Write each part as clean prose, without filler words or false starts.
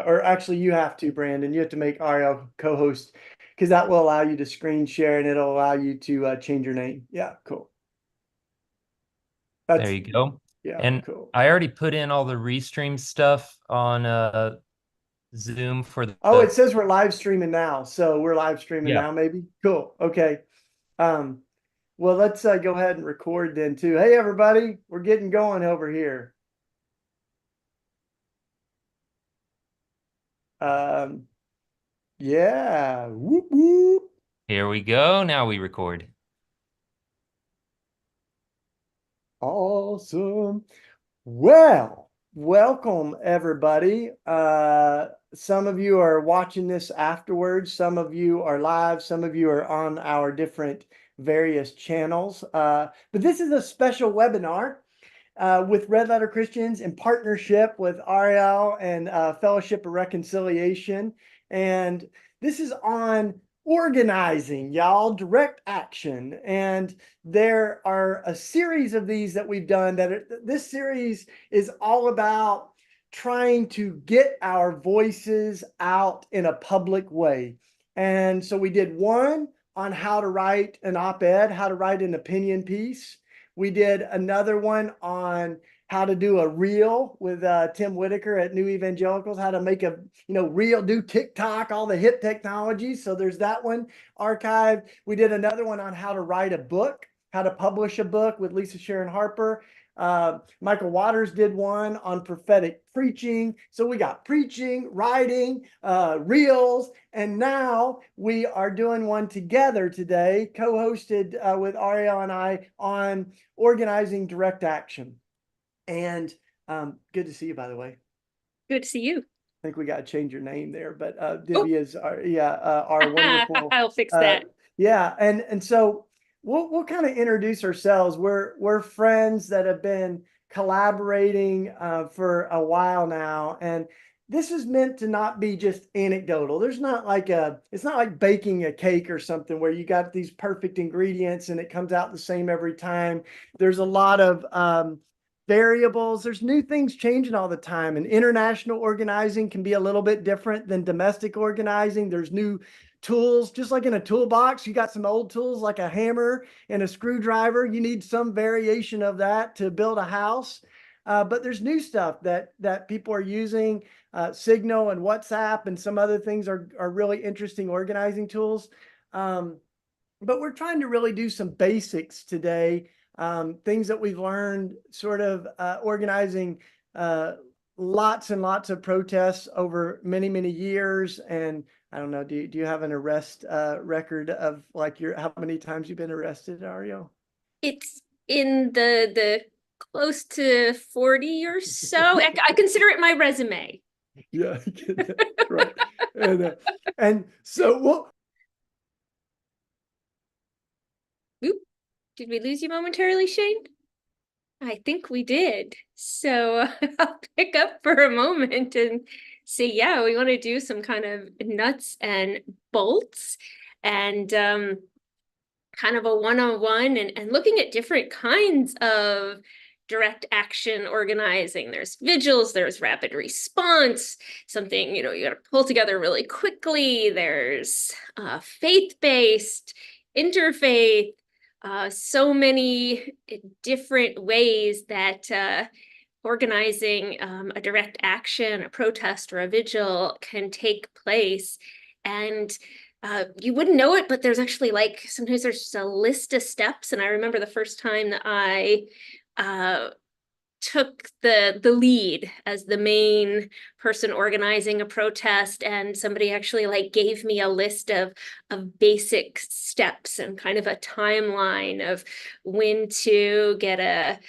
or actually you have to, Brandon, you have to make Ariel co-host because that will allow you to screen share and it'll allow you to change your name. Yeah, cool. There That's, you go. yeah, And cool. I already put in all the restream stuff on Zoom for Oh, it the says we're live streaming now. So we're live streaming yeah. now, maybe. Cool. Okay. Um, well, let's go ahead and record then too. Hey, everybody, we're getting going over here. Um, yeah. Whoop, whoop. Here we go. Now we record. Awesome. Well, welcome everybody. Some of you are watching this afterwards. Some of you are live. Some of you are on our different various channels. But this is a special webinar with Red Letter Christians in partnership with Ariel and Fellowship of Reconciliation. And this is on organizing, y'all, direct action. And there are a series of these that we've done this series is all about trying to get our voices out in a public way. And so we did one on how to write an op-ed, how to write an opinion piece. We did another one on how to do a reel with Tim Whitaker at New Evangelicals, how to make a reel, do TikTok, all the hip technologies. So there's that one archived. We did another one on how to write a book, how to publish a book with Lisa Sharon Harper. Michael Waters did one on prophetic preaching. So we got preaching, writing, reels, and now we are doing one together today, co-hosted with Ariel and I on organizing direct action. And good to see you, by the way. Good to see you. I think we got to change your name there, but Oh, Divya's our wonderful. I'll fix that. Yeah, and so we'll kind of introduce ourselves. We're friends that have been collaborating for a while now, and this is meant to not be just anecdotal. There's not like it's not like baking a cake or something where you got these perfect ingredients and it comes out the same every time. There's a lot of variables. There's new things changing all the time, and international organizing can be a little bit different than domestic organizing. There's new tools, just like in a toolbox. You got some old tools like a hammer and a screwdriver. You need some variation of that to build a house. But there's new stuff that people are using. Signal and WhatsApp and some other things are really interesting organizing tools. But we're trying to really do some basics today, things that we've learned sort of organizing lots and lots of protests over many, many years. And I don't know, do you have an arrest record of like how many times you've been arrested, Ariel? It's in the close to 40 or so. I consider it my resume. Yeah, right. And so what? Oop, did we lose you momentarily, Shane? I think we did. So I'll pick up for a moment and say, yeah, we want to do some kind of nuts and bolts and kind of a one-on-one and looking at different kinds of direct action organizing. There's vigils, there's rapid response, something, you got to pull together really quickly. There's faith-based, interfaith, so many different ways that organizing a direct action, a protest, or a vigil can take place. And you wouldn't know it, but there's actually sometimes there's just a list of steps. And I remember the first time that I took the lead as the main person organizing a protest, and somebody actually gave me a list of basic steps and kind of a timeline of when to get a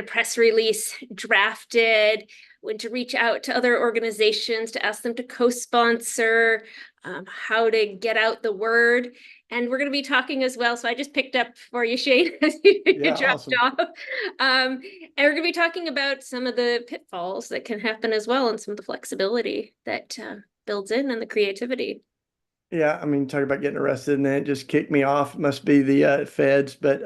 press release drafted, when to reach out to other organizations to ask them to co-sponsor, how to get out the word. And we're going to be talking as well. So I just picked up for you, Shane, as you dropped off. And we're going to be talking about some of the pitfalls that can happen as well, and some of the flexibility that builds in and the creativity. Yeah, I mean, talk about getting arrested and then it just kicked me off. It must be the feds. But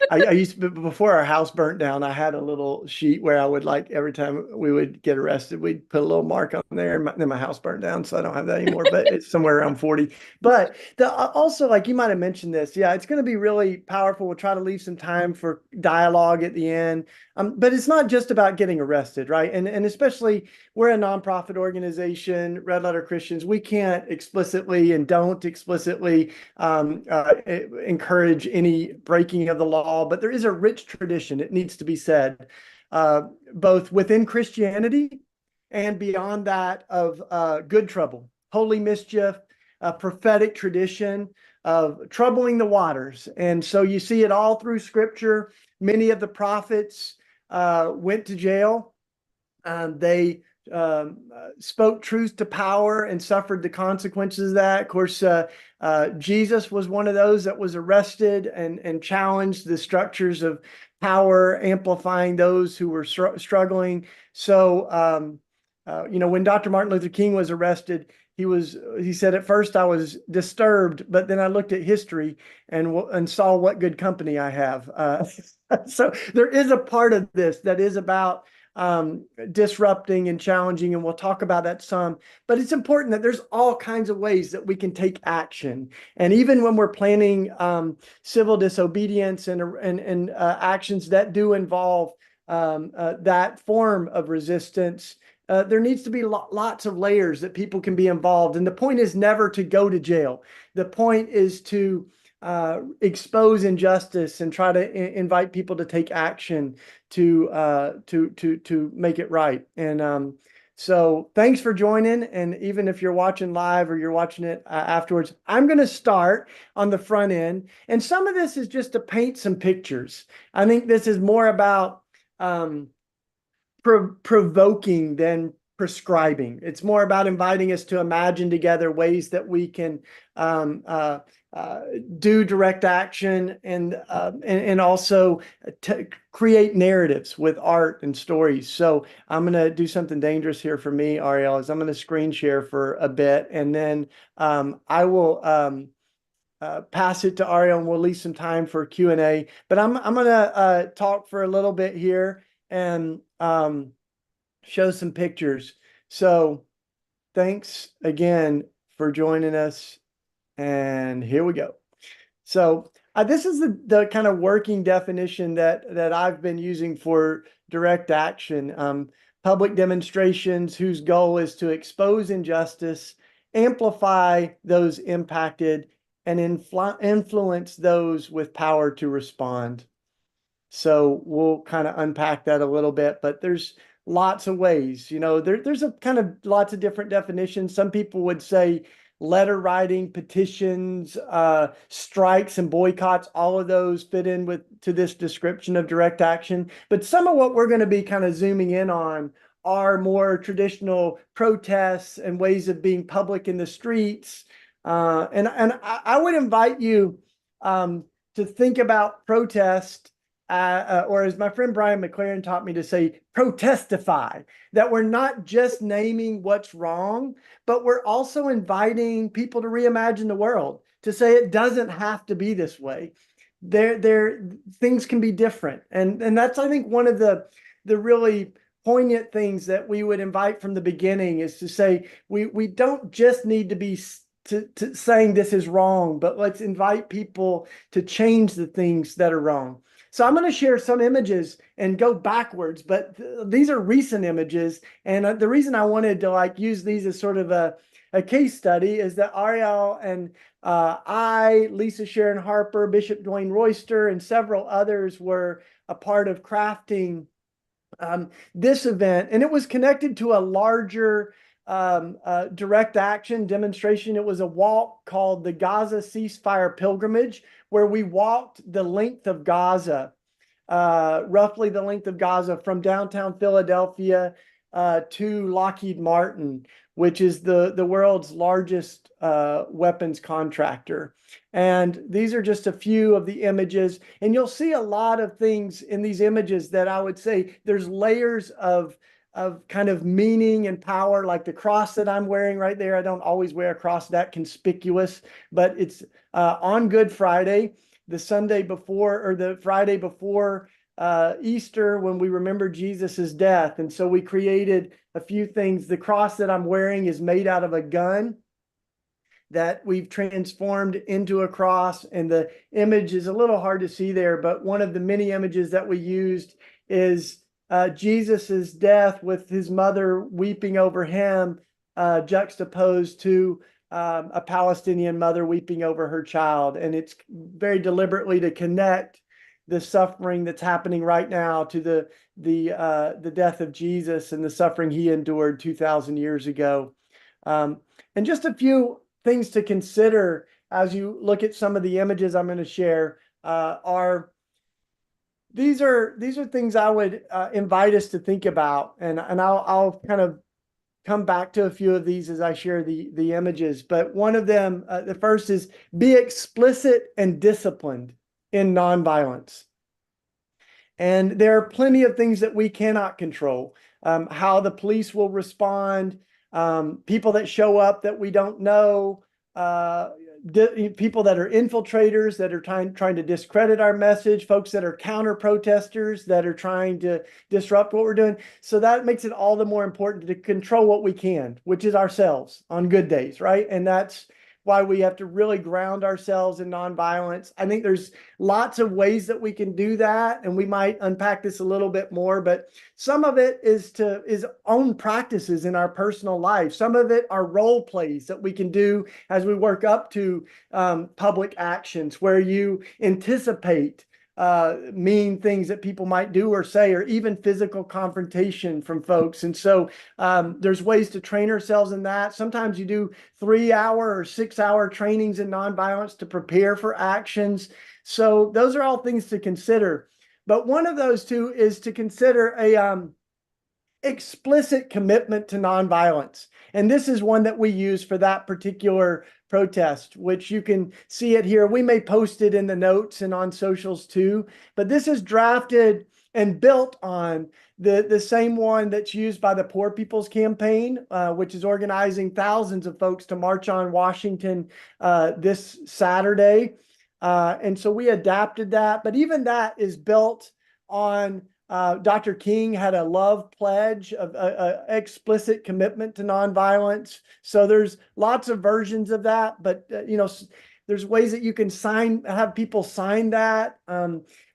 I used to, before our house burnt down, I had a little sheet where I would like every time we would get arrested, we'd put a little mark on there. And then my house burnt down, so I don't have that anymore. But it's somewhere around 40. But also, like you might have mentioned this, yeah, it's going to be really powerful. We'll try to leave some time for dialogue at the end. But it's not just about getting arrested, right? And especially we're a nonprofit organization, Red Letter Christians. We can't explicitly and don't explicitly encourage any breaking of the law, but there is a rich tradition, it needs to be said, both within Christianity and beyond that of good trouble, holy mischief, prophetic tradition of troubling the waters. And so you see it all through Scripture. Many of the prophets went to jail. They spoke truth to power and suffered the consequences of that. Of course, Jesus was one of those that was arrested and challenged the structures of power, amplifying those who were struggling. So, when Dr. Martin Luther King was arrested, he said, at first I was disturbed, but then I looked at history and saw what good company I have. So there is a part of this that is about disrupting and challenging, and we'll talk about that some. But it's important that there's all kinds of ways that we can take action. And even when we're planning civil disobedience and actions that do involve that form of resistance, there needs to be lots of layers that people can be involved. And the point is never to go to jail. The point is to expose injustice and try to invite people to take action to make it right. And so thanks for joining. And even if you're watching live or you're watching it afterwards, I'm going to start on the front end. And some of this is just to paint some pictures. I think this is more about provoking than prescribing. It's more about inviting us to imagine together ways that we can do direct action and also create narratives with art and stories. So I'm going to do something dangerous here for me, Ariel, is I'm going to screen share for a bit, and then I will pass it to Ariel, and we'll leave some time for Q&A. But I'm going to talk for a little bit here and show some pictures. So thanks again for joining us. And here we go. So this is the kind of working definition that I've been using for direct action. Public demonstrations whose goal is to expose injustice, amplify those impacted, and influence those with power to respond. So we'll kind of unpack that a little bit, but there's lots of ways. There's a kind of lots of different definitions. Some people would say letter writing, petitions, strikes and boycotts, all of those fit in to this description of direct action. But some of what we're going to be kind of zooming in on are more traditional protests and ways of being public in the streets. And I would invite you to think about protest, or as my friend Brian McLaren taught me to say, protestify, that we're not just naming what's wrong, but we're also inviting people to reimagine the world, to say it doesn't have to be this way. Things can be different. And that's, I think, one of the really poignant things that we would invite from the beginning is to say, we don't just need to be to saying this is wrong, but let's invite people to change the things that are wrong. So I'm going to share some images and go backwards, but these are recent images. And the reason I wanted to use these as sort of a case study is that Ariel and Lisa Sharon Harper, Bishop Dwayne Royster, and several others were a part of crafting this event. And it was connected to a larger direct action demonstration. It was a walk called the Gaza Ceasefire Pilgrimage, where we walked the length of Gaza, roughly the length of Gaza from downtown Philadelphia to Lockheed Martin, which is the world's largest weapons contractor. And these are just a few of the images. And you'll see a lot of things in these images that I would say there's layers of kind of meaning and power, like the cross that I'm wearing right there. I don't always wear a cross that conspicuous, but it's on Good Friday, the Sunday before, or the Friday before Easter, when we remember Jesus's death. And so we created a few things. The cross that I'm wearing is made out of a gun that we've transformed into a cross, and the image is a little hard to see there, but one of the many images that we used is Jesus's death with his mother weeping over him, juxtaposed to a Palestinian mother weeping over her child. And it's very deliberately to connect the suffering that's happening right now to the death of Jesus and the suffering he endured 2,000 years ago. And just a few things to consider as you look at some of the images I'm going to share are these are things I would invite us to think about, and I'll kind of come back to a few of these as I share the images. But one of them, the first, is be explicit and disciplined in nonviolence. And there are plenty of things that we cannot control. How the police will respond, people that show up that we don't know, people that are infiltrators that are trying to discredit our message, folks that are counter protesters that are trying to disrupt what we're doing. So that makes it all the more important to control what we can, which is ourselves on good days, right? And that's why we have to really ground ourselves in nonviolence. I think there's lots of ways that we can do that, and we might unpack this a little bit more, but some of it is own practices in our personal life. Some of it are role plays that we can do as we work up to public actions, where you anticipate mean things that people might do or say, or even physical confrontation from folks. And so there's ways to train ourselves in that. Sometimes you do 3-hour or 6-hour trainings in nonviolence to prepare for actions. So those are all things to consider. But one of those two is to consider a explicit commitment to nonviolence. And this is one that we use for that particular protest, which you can see it here. We may post it in the notes and on socials too, but this is drafted and built on the same one that's used by the Poor People's Campaign, which is organizing thousands of folks to march on Washington this Saturday. And so we adapted that, but even that is built on Dr. King had a love pledge of explicit commitment to nonviolence. So there's lots of versions of that, but there's ways that you can have people sign that.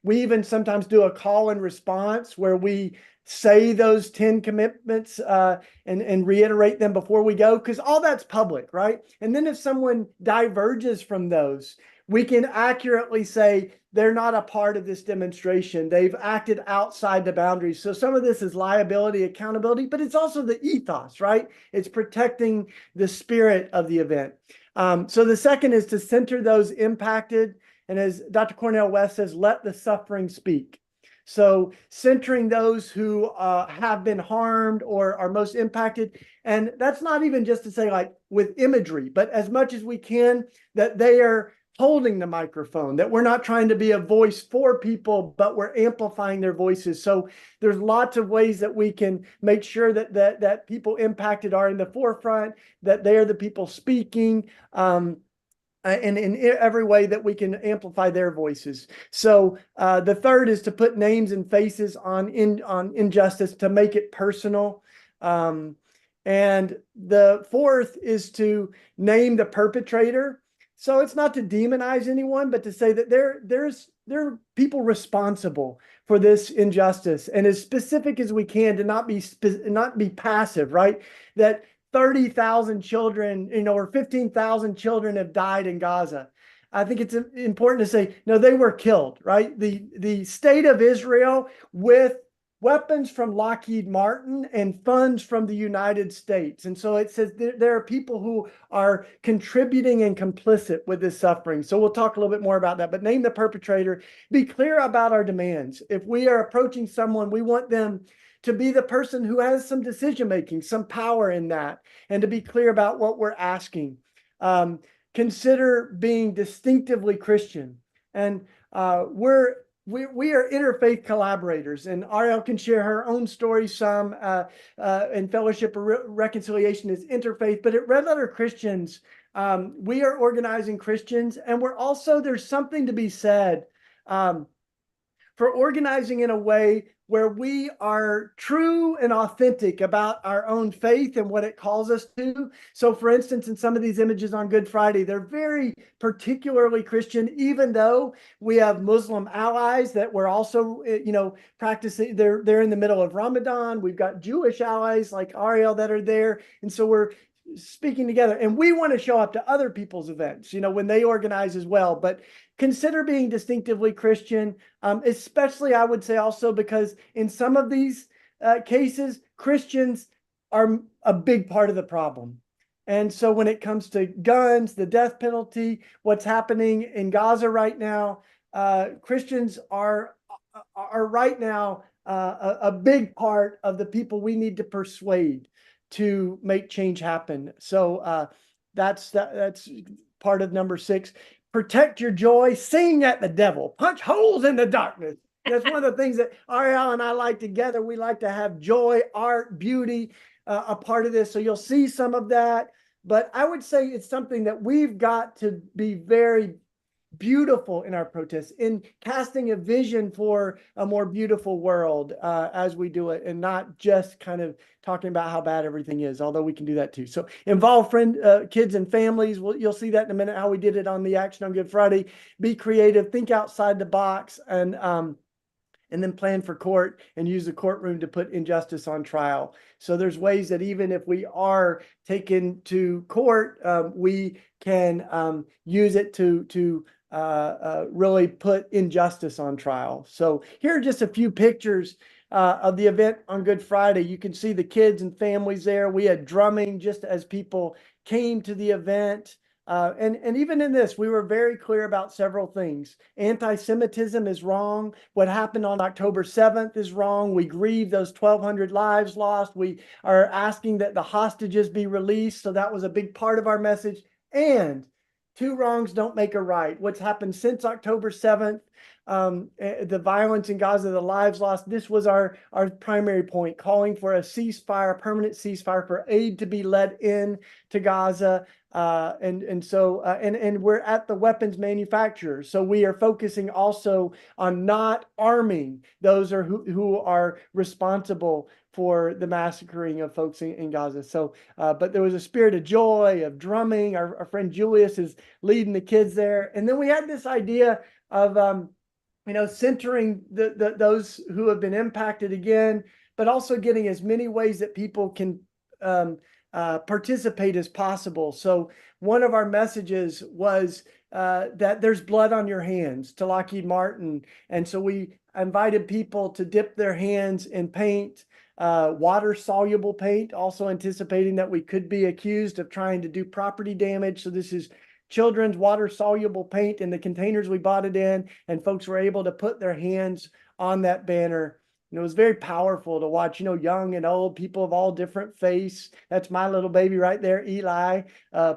We even sometimes do a call and response where we say those 10 commitments and reiterate them before we go, because all that's public, right? And then if someone diverges from those, we can accurately say they're not a part of this demonstration. They've acted outside the boundaries. So some of this is liability, accountability, but it's also the ethos, right? It's protecting the spirit of the event. So the second is to center those impacted. And as Dr. Cornell West says, let the suffering speak. So centering those who have been harmed or are most impacted. And that's not even just to say like with imagery, but as much as we can, that they are holding the microphone, that we're not trying to be a voice for people, but we're amplifying their voices. So there's lots of ways that we can make sure that people impacted are in the forefront, that they are the people speaking, and in every way that we can amplify their voices. So the third is to put names and faces on injustice, to make it personal. And the fourth is to name the perpetrator. So it's not to demonize anyone, but to say that there are people responsible for this injustice, and as specific as we can, to not be passive, right? That 30,000 children, or 15,000 children have died in Gaza. I think it's important to say, no, they were killed, right? The state of Israel, with weapons from Lockheed Martin and funds from the United States. And so it says there are people who are contributing and complicit with this suffering. So we'll talk a little bit more about that, but name the perpetrator. Be clear about our demands. If we are approaching someone, we want them to be the person who has some decision-making, some power in that, and to be clear about what we're asking. Consider being distinctively Christian. And we're we are interfaith collaborators, and Ariel can share her own story some. And Fellowship of Reconciliation is interfaith, but at Red Letter Christians, we are organizing Christians, and we're also, there's something to be said for organizing in a way where we are true and authentic about our own faith and what it calls us to. So, for instance, in some of these images on Good Friday, they're very particularly Christian, even though we have Muslim allies that we're also, practicing. They're in the middle of Ramadan. We've got Jewish allies like Ariel that are there. And so we're speaking together, and we want to show up to other people's events, when they organize as well. But consider being distinctively Christian, especially I would say also because in some of these cases, Christians are a big part of the problem. And so when it comes to guns, the death penalty, what's happening in Gaza right now, Christians are right now a big part of the people we need to persuade to make change happen. So that's part of number 6. Protect your joy, sing at the devil, punch holes in the darkness. That's one of the things that Ariel and I like together. We like to have joy, art, beauty, a part of this. So you'll see some of that. But I would say it's something that we've got to be very beautiful in our protests, in casting a vision for a more beautiful world as we do it, and not just kind of talking about how bad everything is, although we can do that too. So involve kids and families. You'll see that in a minute, how we did it on the Action on Good Friday. Be creative, think outside the box, and then plan for court and use the courtroom to put injustice on trial. So there's ways that even if we are taken to court, we can use it to really put injustice on trial. So here are just a few pictures of the event on Good Friday. You can see the kids and families there. We had drumming just as people came to the event. And even in this, we were very clear about several things. Anti-Semitism is wrong. What happened on October 7th is wrong. We grieve those 1,200 lives lost. We are asking that the hostages be released. So that was a big part of our message. And 2 wrongs don't make a right. What's happened since October 7th, the violence in Gaza, the lives lost, this was our primary point, calling for a ceasefire, a permanent ceasefire, for aid to be let in to Gaza. And we're at the weapons manufacturers. So we are focusing also on not arming those who are responsible for the massacring of folks in Gaza. So, but there was a spirit of joy, of drumming. Our friend Julius is leading the kids there. And then we had this idea of, centering those who have been impacted again, but also getting as many ways that people can participate as possible. So one of our messages was that there's blood on your hands to Lockheed Martin. And so we invited people to dip their hands in paint, water-soluble paint, also anticipating that we could be accused of trying to do property damage. So this is children's water-soluble paint in the containers we bought it in, and folks were able to put their hands on that banner. And it was very powerful to watch, young and old, people of all different faiths. That's my little baby right there, Eli,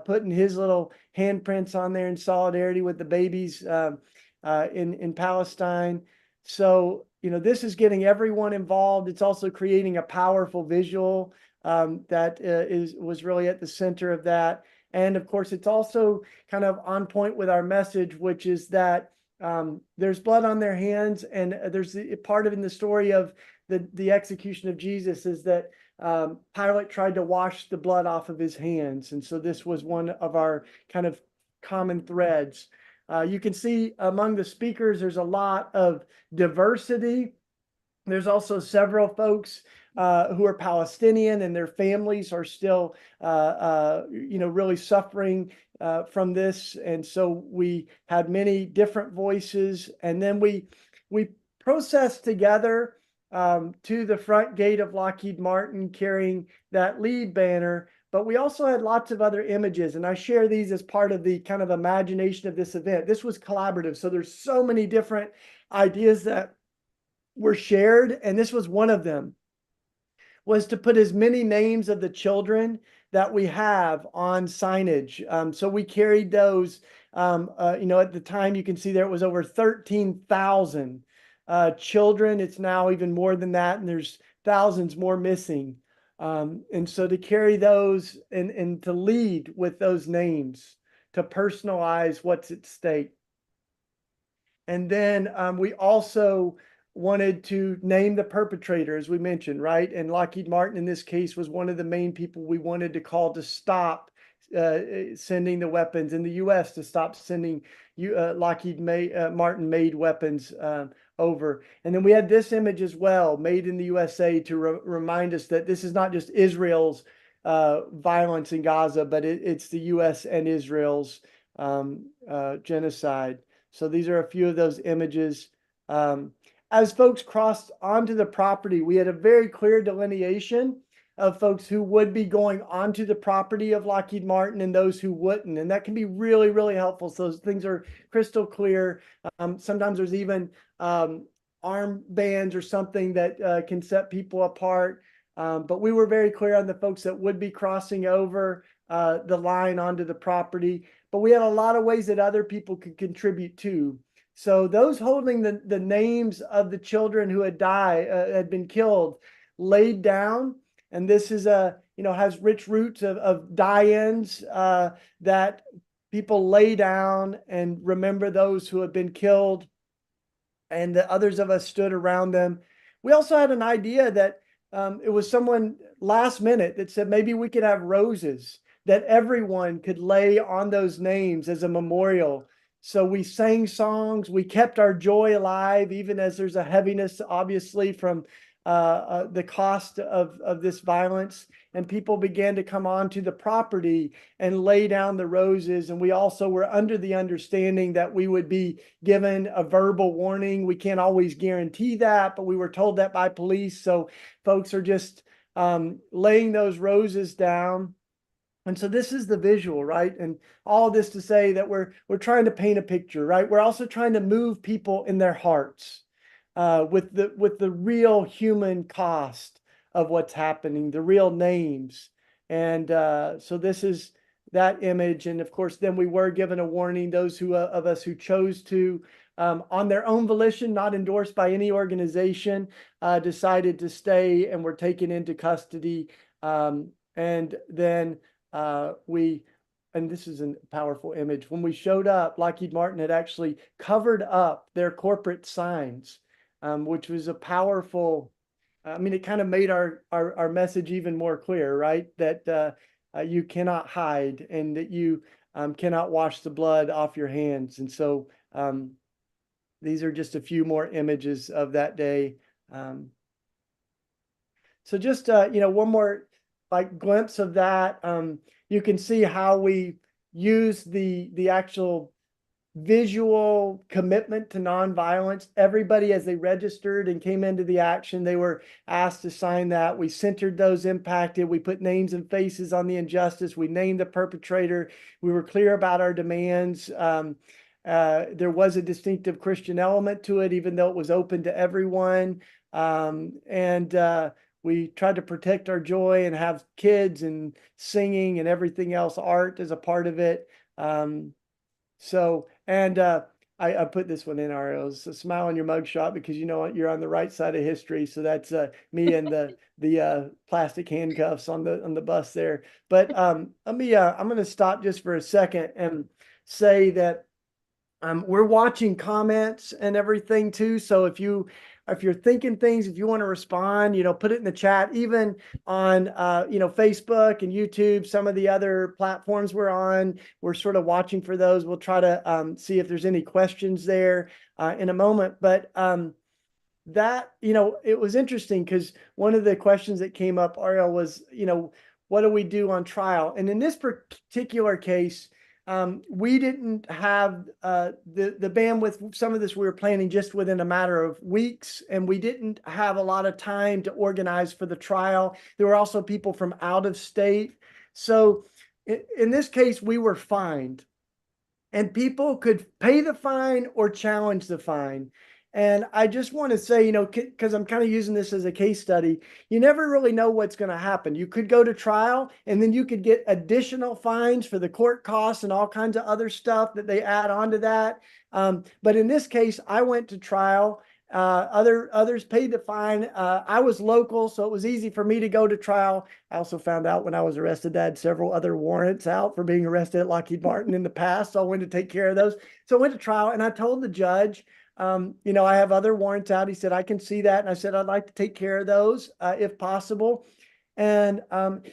putting his little handprints on there in solidarity with the babies in Palestine. So, this is getting everyone involved. It's also creating a powerful visual that was really at the center of that. And of course, it's also kind of on point with our message, which is that there's blood on their hands. And there's a part of in the story of the execution of Jesus is that Pilate tried to wash the blood off of his hands. And so this was one of our kind of common threads. You can see among the speakers, there's a lot of diversity. There's also several folks who are Palestinian, and their families are still, really suffering from this. And so we had many different voices. And then we processed together to the front gate of Lockheed Martin carrying that lead banner. But we also had lots of other images, and I share these as part of the kind of imagination of this event. This was collaborative, so there's so many different ideas that were shared, and this was one of them, was to put as many names of the children that we have on signage. So we carried those, at the time you can see there it was over 13,000 children. It's now even more than that, and there's thousands more missing. And so to carry those and to lead with those names, to personalize what's at stake. And then we also wanted to name the perpetrator, as we mentioned, right? And Lockheed Martin in this case was one of the main people we wanted to call to stop sending the weapons in the U.S., to stop sending Lockheed Martin made weapons over. And then we had this image as well, made in the USA, to remind us that this is not just Israel's violence in Gaza, but it's the U.S. and Israel's genocide. So these are a few of those images. As folks crossed onto the property, we had a very clear delineation of folks who would be going onto the property of Lockheed Martin and those who wouldn't. And that can be really, really helpful. So those things are crystal clear. Sometimes there's even armbands or something that can set people apart. But we were very clear on the folks that would be crossing over the line onto the property. But we had a lot of ways that other people could contribute too. So those holding the names of the children who had had been killed, laid down. And this is has rich roots of die-ins that people lay down and remember those who have been killed, and the others of us stood around them. We also had an idea that it was someone last minute that said maybe we could have roses that everyone could lay on those names as a memorial. So we sang songs, we kept our joy alive, even as there's a heaviness, obviously, from the cost of this violence, and people began to come onto the property and lay down the roses. And we also were under the understanding that we would be given a verbal warning. We can't always guarantee that, but we were told that by police. So folks are just laying those roses down. And so this is the visual, right? And all this to say that we're trying to paint a picture, right? We're also trying to move people in their hearts with the real human cost of what's happening, the real names. And so this is that image. And of course, then we were given a warning, those of us who chose to, on their own volition, not endorsed by any organization, decided to stay and were taken into custody. And then and this is a powerful image. When we showed up, Lockheed Martin had actually covered up their corporate signs, which was a powerful, it kind of made our message even more clear, right? That you cannot hide and that you cannot wash the blood off your hands. And so these are just a few more images of that day. So just, one more glimpse of that. You can see how we use the actual visual commitment to nonviolence. Everybody, as they registered and came into the action, they were asked to sign that. We centered those impacted. We put names and faces on the injustice. We named the perpetrator. We were clear about our demands. There was a distinctive Christian element to it, even though it was open to everyone. We tried to protect our joy and have kids and singing and everything else, art as a part of it. I put this one in, Ariel. It's a smile on your mugshot because you know what, you're on the right side of history. So that's me and the plastic handcuffs on the bus there. But I'm going to stop just for a second and say that we're watching comments and everything too. So if you're thinking things, if you want to respond, put it in the chat, even on, Facebook and YouTube, some of the other platforms we're on, we're sort of watching for those. We'll try to see if there's any questions there in a moment. But that, it was interesting because one of the questions that came up, Ariel, was, what do we do on trial? And in this particular case, we didn't have the bandwidth. Some of this we were planning just within a matter of weeks, and we didn't have a lot of time to organize for the trial. There were also people from out of state. So in this case, we were fined, and people could pay the fine or challenge the fine. And I just want to say, because I'm kind of using this as a case study, you never really know what's going to happen. You could go to trial and then you could get additional fines for the court costs and all kinds of other stuff that they add on to that. But in this case, I went to trial Others paid the fine. I was local, so it was easy for me to go to trial. I also found out when I was arrested, I had several other warrants out for being arrested at Lockheed Martin in the past. So I went to take care of those. So I went to trial and I told the judge, I have other warrants out. He said, I can see that. And I said, I'd like to take care of those if possible. And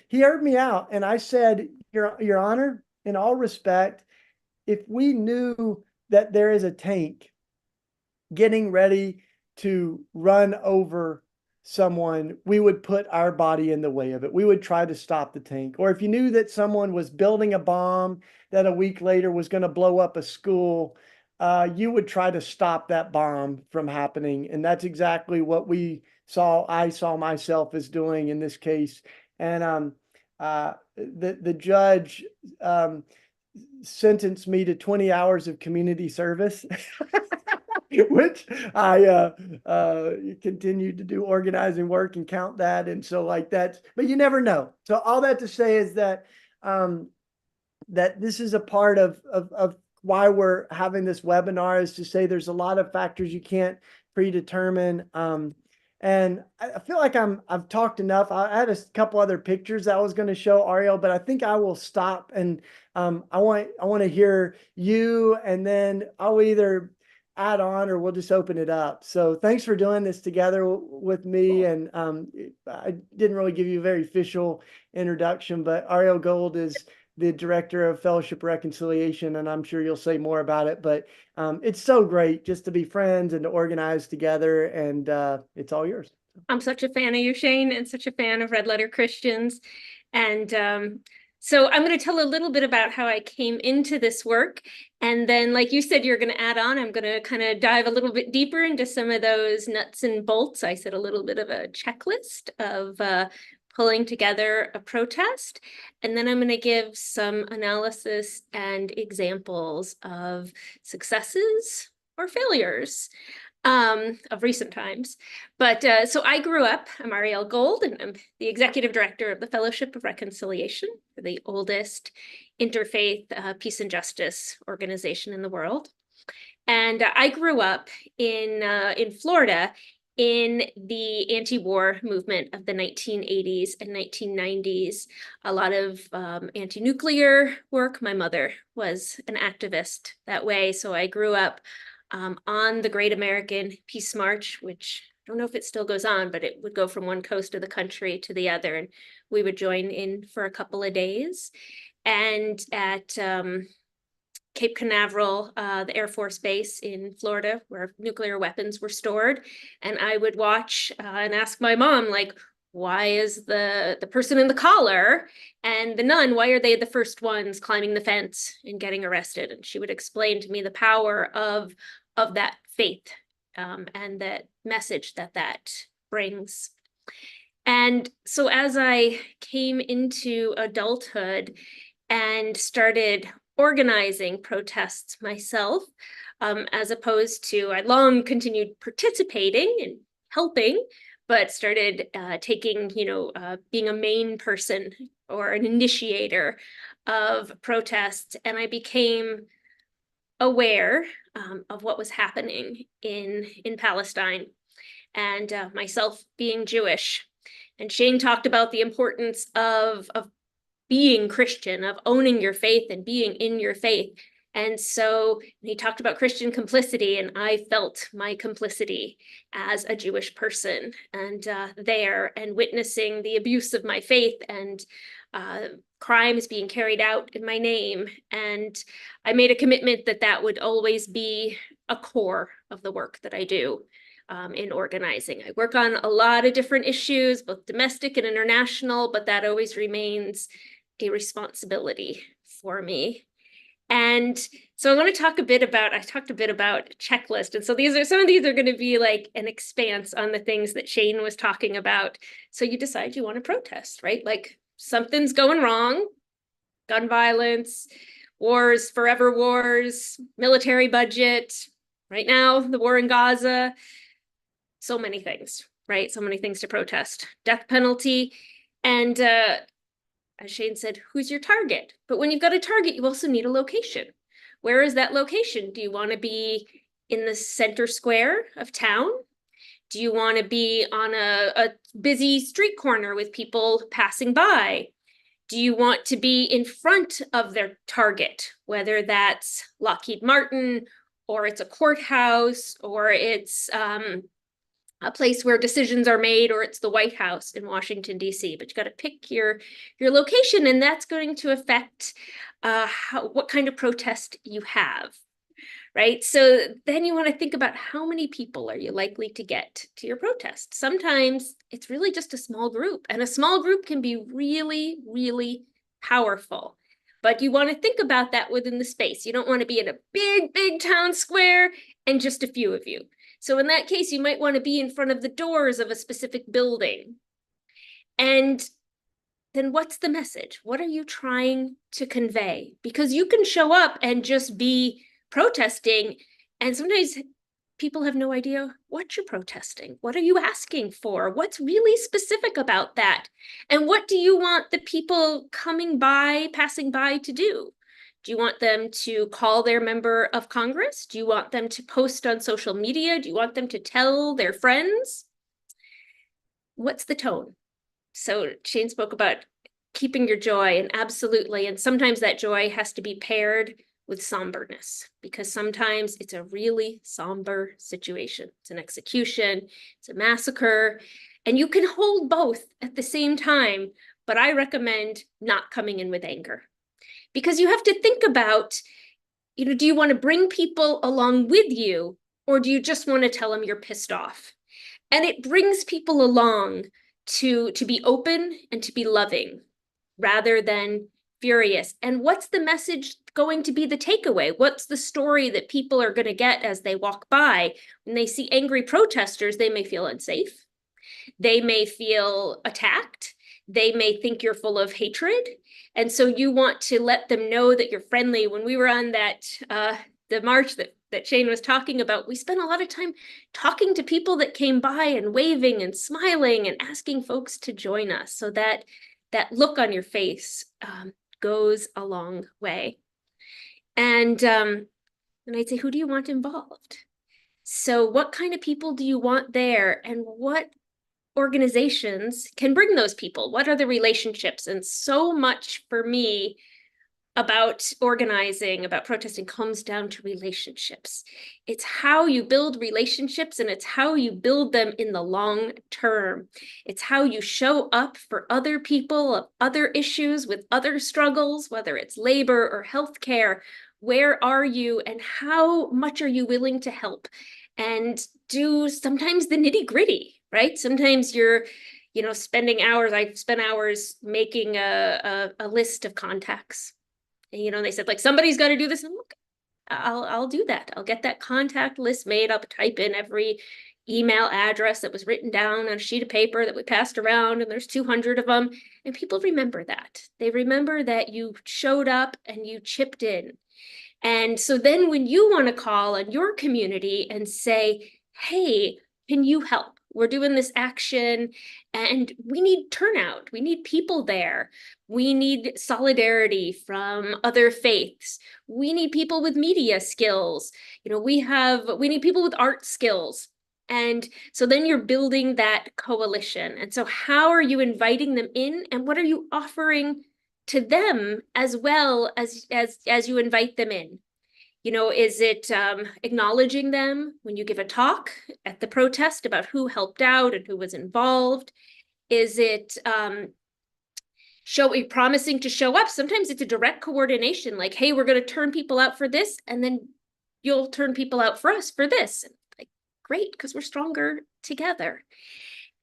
he heard me out. And I said, Your Honor, in all respect, if we knew that there is a tank getting ready to run over someone, we would put our body in the way of it. We would try to stop the tank. Or if you knew that someone was building a bomb that a week later was going to blow up a school, you would try to stop that bomb from happening. And that's exactly what I saw myself as doing in this case. And the judge sentenced me to 20 hours of community service. Which I continued to do organizing work and count that. And so like that, but you never know. So all that to say is that that this is a part of why we're having this webinar, is to say there's a lot of factors you can't predetermine. And I feel like I've talked enough. I had a couple other pictures that I was going to show Ariel, but I think I will stop. And I want to hear you, and then I'll either add on or we'll just open it up. So thanks for doing this together with me. And I didn't really give you a very official introduction, but Ariel Gold is the director of Fellowship Reconciliation, and I'm sure you'll say more about it. But it's so great just to be friends and to organize together, and it's all yours. I'm such a fan of you, Shane, and such a fan of Red Letter Christians. And so I'm going to tell a little bit about how I came into this work. And then, like you said, you're going to add on. I'm going to kind of dive a little bit deeper into some of those nuts and bolts. I said a little bit of a checklist of pulling together a protest. And then I'm going to give some analysis and examples of successes or failures of recent times. But so I grew up, I'm Ariel Gold, and I'm the executive director of the Fellowship of Reconciliation, the oldest interfaith peace and justice organization in the world. And I grew up in Florida in the anti-war movement of the 1980s and 1990s, a lot of anti-nuclear work. My mother was an activist that way, so I grew up on the Great American Peace March, which I don't know if it still goes on, but it would go from one coast of the country to the other, and we would join in for a couple of days. And at Cape Canaveral, the Air Force Base in Florida, where nuclear weapons were stored, and I would watch and ask my mom, like, why is the person in the collar and the nun, why are they the first ones climbing the fence and getting arrested? And she would explain to me the power of that faith and that message that brings. And so as I came into adulthood and started organizing protests myself, as opposed to, I long continued participating and helping, but started taking, being a main person or an initiator of protests. And I became aware of what was happening in Palestine, and myself being Jewish. And Shane talked about the importance of being Christian, of owning your faith and being in your faith. And so he talked about Christian complicity, and I felt my complicity as a Jewish person and there, and witnessing the abuse of my faith and crimes being carried out in my name. And I made a commitment that would always be a core of the work that I do in organizing. I work on a lot of different issues, both domestic and international, but that always remains a responsibility for me. And so I want to talk a bit about, I talked a bit about checklist. And so some of these are going to be like an expanse on the things that Shane was talking about. So you decide you want to protest, right? Like something's going wrong, gun violence, wars, forever wars, military budget, right now, the war in Gaza, so many things, right? So many things to protest, death penalty. And as Shane said, who's your target? But when you've got a target, you also need a location. Where is that location? Do you want to be in the center square of town? Do you want to be on a busy street corner with people passing by? Do you want to be in front of their target, whether that's Lockheed Martin, or it's a courthouse, or it's a place where decisions are made, or it's the White House in Washington, D.C. But you got to pick your location, and that's going to affect what kind of protest you have. Right? So then you want to think about how many people are you likely to get to your protest. Sometimes it's really just a small group, and a small group can be really, really powerful. But you want to think about that within the space. You don't want to be in a big, big town square and just a few of you. So in that case, you might want to be in front of the doors of a specific building. And then what's the message? What are you trying to convey? Because you can show up and just be protesting, and sometimes people have no idea what you're protesting. What are you asking for? What's really specific about that? And what do you want the people coming by, passing by to do? Do you want them to call their member of Congress? Do you want them to post on social media? Do you want them to tell their friends? What's the tone? So Shane spoke about keeping your joy, and absolutely, and sometimes that joy has to be paired with somberness, because sometimes it's a really somber situation. It's an execution, it's a massacre, and you can hold both at the same time, but I recommend not coming in with anger. Because you have to think about, do you want to bring people along with you, or do you just want to tell them you're pissed off? And it brings people along to be open and to be loving, rather than furious. And what's the message going to be, the takeaway? What's the story that people are going to get as they walk by? When they see angry protesters, they may feel unsafe. They may feel attacked. They may think you're full of hatred. And so you want to let them know that you're friendly. When we were on that, the march that Shane was talking about, we spent a lot of time talking to people that came by and waving and smiling and asking folks to join us, so that look on your face goes a long way. And I'd say, who do you want involved? So what kind of people do you want there, and what organizations can bring those people? What are the relationships? And so much for me about organizing, about protesting, comes down to relationships. It's how you build relationships, and it's how you build them in the long term. It's how you show up for other people of other issues with other struggles, whether it's labor or healthcare. Where are you, and how much are you willing to help? And do sometimes the nitty gritty, right? Sometimes you're, spending hours. I've spent hours making a list of contacts. And, they said, like, somebody's got to do this. And look, I'll do that. I'll get that contact list made. I'll type in every email address that was written down on a sheet of paper that we passed around, and there's 200 of them. And people remember that. They remember that you showed up and you chipped in. And so then when you want to call on your community and say, hey, can you help? We're doing this action and we need turnout. We need people there. We need solidarity from other faiths. We need people with media skills. We need people with art skills. And so then you're building that coalition. And so how are you inviting them in, and what are you offering to them as well as you invite them in? Is it acknowledging them when you give a talk at the protest about who helped out and who was involved? Is it promising to show up? Sometimes it's a direct coordination, like, hey, we're going to turn people out for this, and then you'll turn people out for us for this. Like, great, because we're stronger together.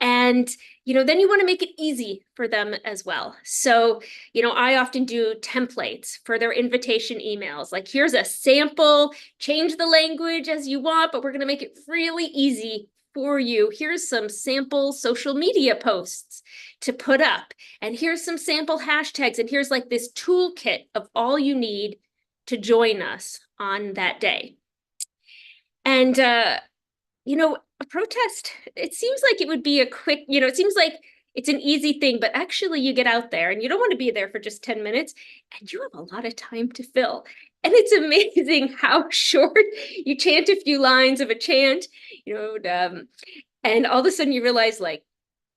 And, then you want to make it easy for them as well. So, I often do templates for their invitation emails. Like, here's a sample, change the language as you want, but we're going to make it really easy for you. Here's some sample social media posts to put up. And here's some sample hashtags. And here's like this toolkit of all you need to join us on that day. And, a protest, it seems like it would be a quick, it seems like it's an easy thing, but actually you get out there and you don't want to be there for just 10 minutes, and you have a lot of time to fill. And it's amazing how short you chant a few lines of a chant, and all of a sudden you realize like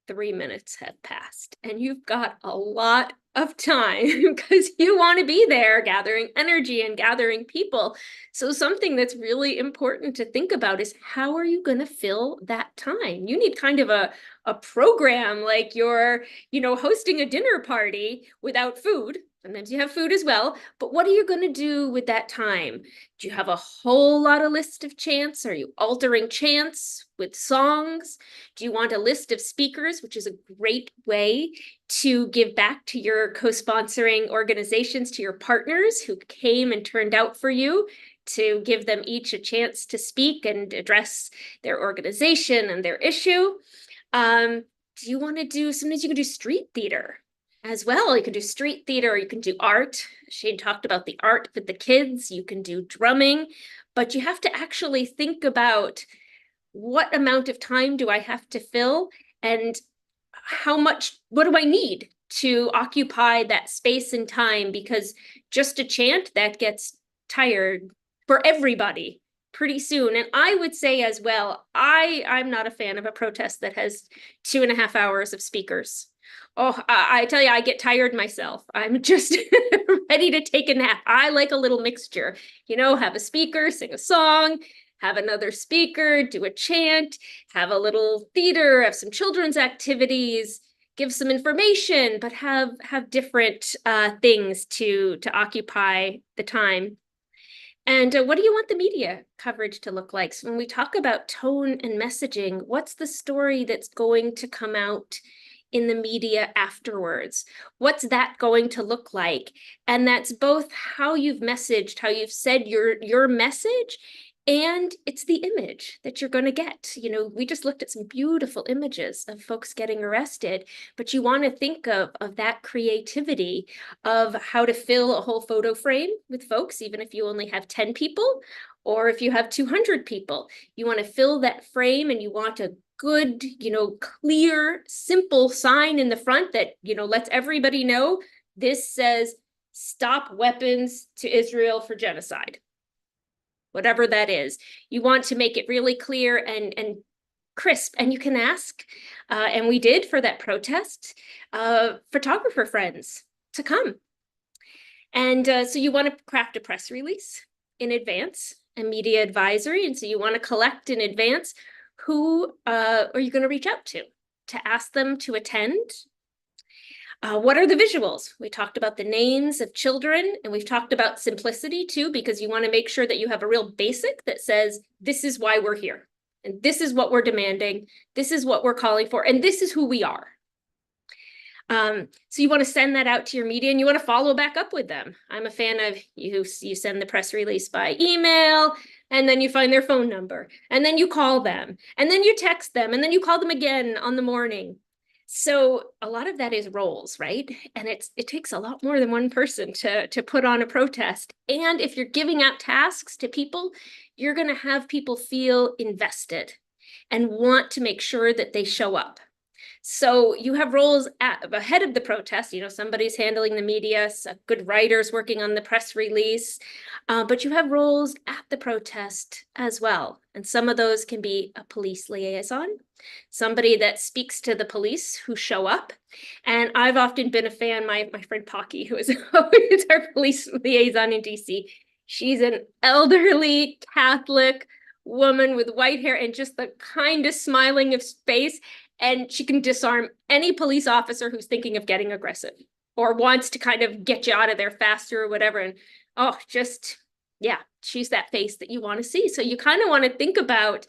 3 minutes have passed and you've got a lot of time because you want to be there gathering energy and gathering people. So something that's really important to think about is how are you going to fill that time? You need kind of a program like you're, hosting a dinner party without food. Sometimes you have food as well, but what are you going to do with that time? Do you have a whole lot of list of chants? Are you altering chants with songs? Do you want a list of speakers, which is a great way to give back to your co-sponsoring organizations, to your partners who came and turned out for you, to give them each a chance to speak and address their organization and their issue? Do you want to do, sometimes you can do street theater as well. You can do street theater, or you can do art. Shane talked about the art with the kids. You can do drumming, but you have to actually think about what amount of time do I have to fill, and what do I need to occupy that space and time? Because just a chant, that gets tired for everybody pretty soon. And I would say as well, I'm not a fan of a protest that has 2.5 hours of speakers. Oh, I tell you, I get tired myself. I'm just ready to take a nap. I like a little mixture, have a speaker, sing a song, have another speaker, do a chant, have a little theater, have some children's activities, give some information, but have different things to occupy the time. And what do you want the media coverage to look like? So when we talk about tone and messaging, what's the story that's going to come out in the media afterwards? What's that going to look like? And that's both how you've messaged, how you've said your message, and it's the image that you're going to get. We just looked at some beautiful images of folks getting arrested, but you want to think of that creativity of how to fill a whole photo frame with folks, even if you only have 10 people, or if you have 200 people. You want to fill that frame, and you want a good, clear, simple sign in the front that, lets everybody know this says, "Stop weapons to Israel for genocide." Whatever that is, you want to make it really clear and crisp. And you can ask, and we did for that protest, photographer friends to come. And so you want to craft a press release in advance, a media advisory. And so you want to collect in advance who are you going to reach out to ask them to attend. What are the visuals? We talked about the names of children, and we've talked about simplicity too, because you want to make sure that you have a real basic that says, this is why we're here, and this is what we're demanding, this is what we're calling for, and this is who we are. So you want to send that out to your media, and you want to follow back up with them. I'm a fan of you send the press release by email, and then you find their phone number, and then you call them, and then you text them, and then you call them again on the morning. So a lot of that is roles, right? And it takes a lot more than one person to put on a protest. And if you're giving out tasks to people, you're going to have people feel invested and want to make sure that they show up. So you have roles ahead of the protest. Somebody's handling the media, a good writer's working on the press release, but you have roles at the protest as well. And some of those can be a police liaison, somebody that speaks to the police who show up. And I've often been a fan, my friend Pocky, who is always our police liaison in DC. She's an elderly Catholic woman with white hair and just the kindest smiling of face. And she can disarm any police officer who's thinking of getting aggressive or wants to kind of get you out of there faster or whatever. And yeah, she's that face that you want to see. So you kind of want to think about,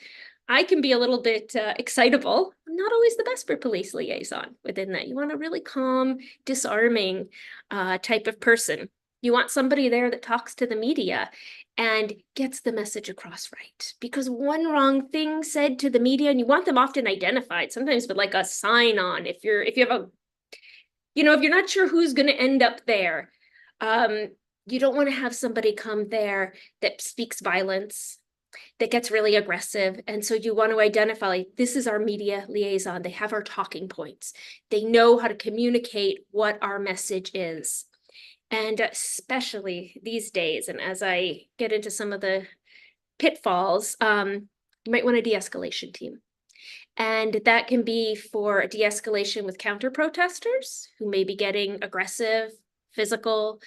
I can be a little bit excitable. I'm not always the best for police liaison within that. You want a really calm, disarming type of person. You want somebody there that talks to the media and gets the message across right. Because one wrong thing said to the media, and you want them often identified, sometimes with like a sign on, if you have if you're not sure who's going to end up there, you don't want to have somebody come there that speaks violence, that gets really aggressive. And so you want to identify, this is our media liaison. They have our talking points. They know how to communicate what our message is. And especially these days, and as I get into some of the pitfalls, you might want a de-escalation team. And that can be for a de-escalation with counter-protesters who may be getting aggressive, physical,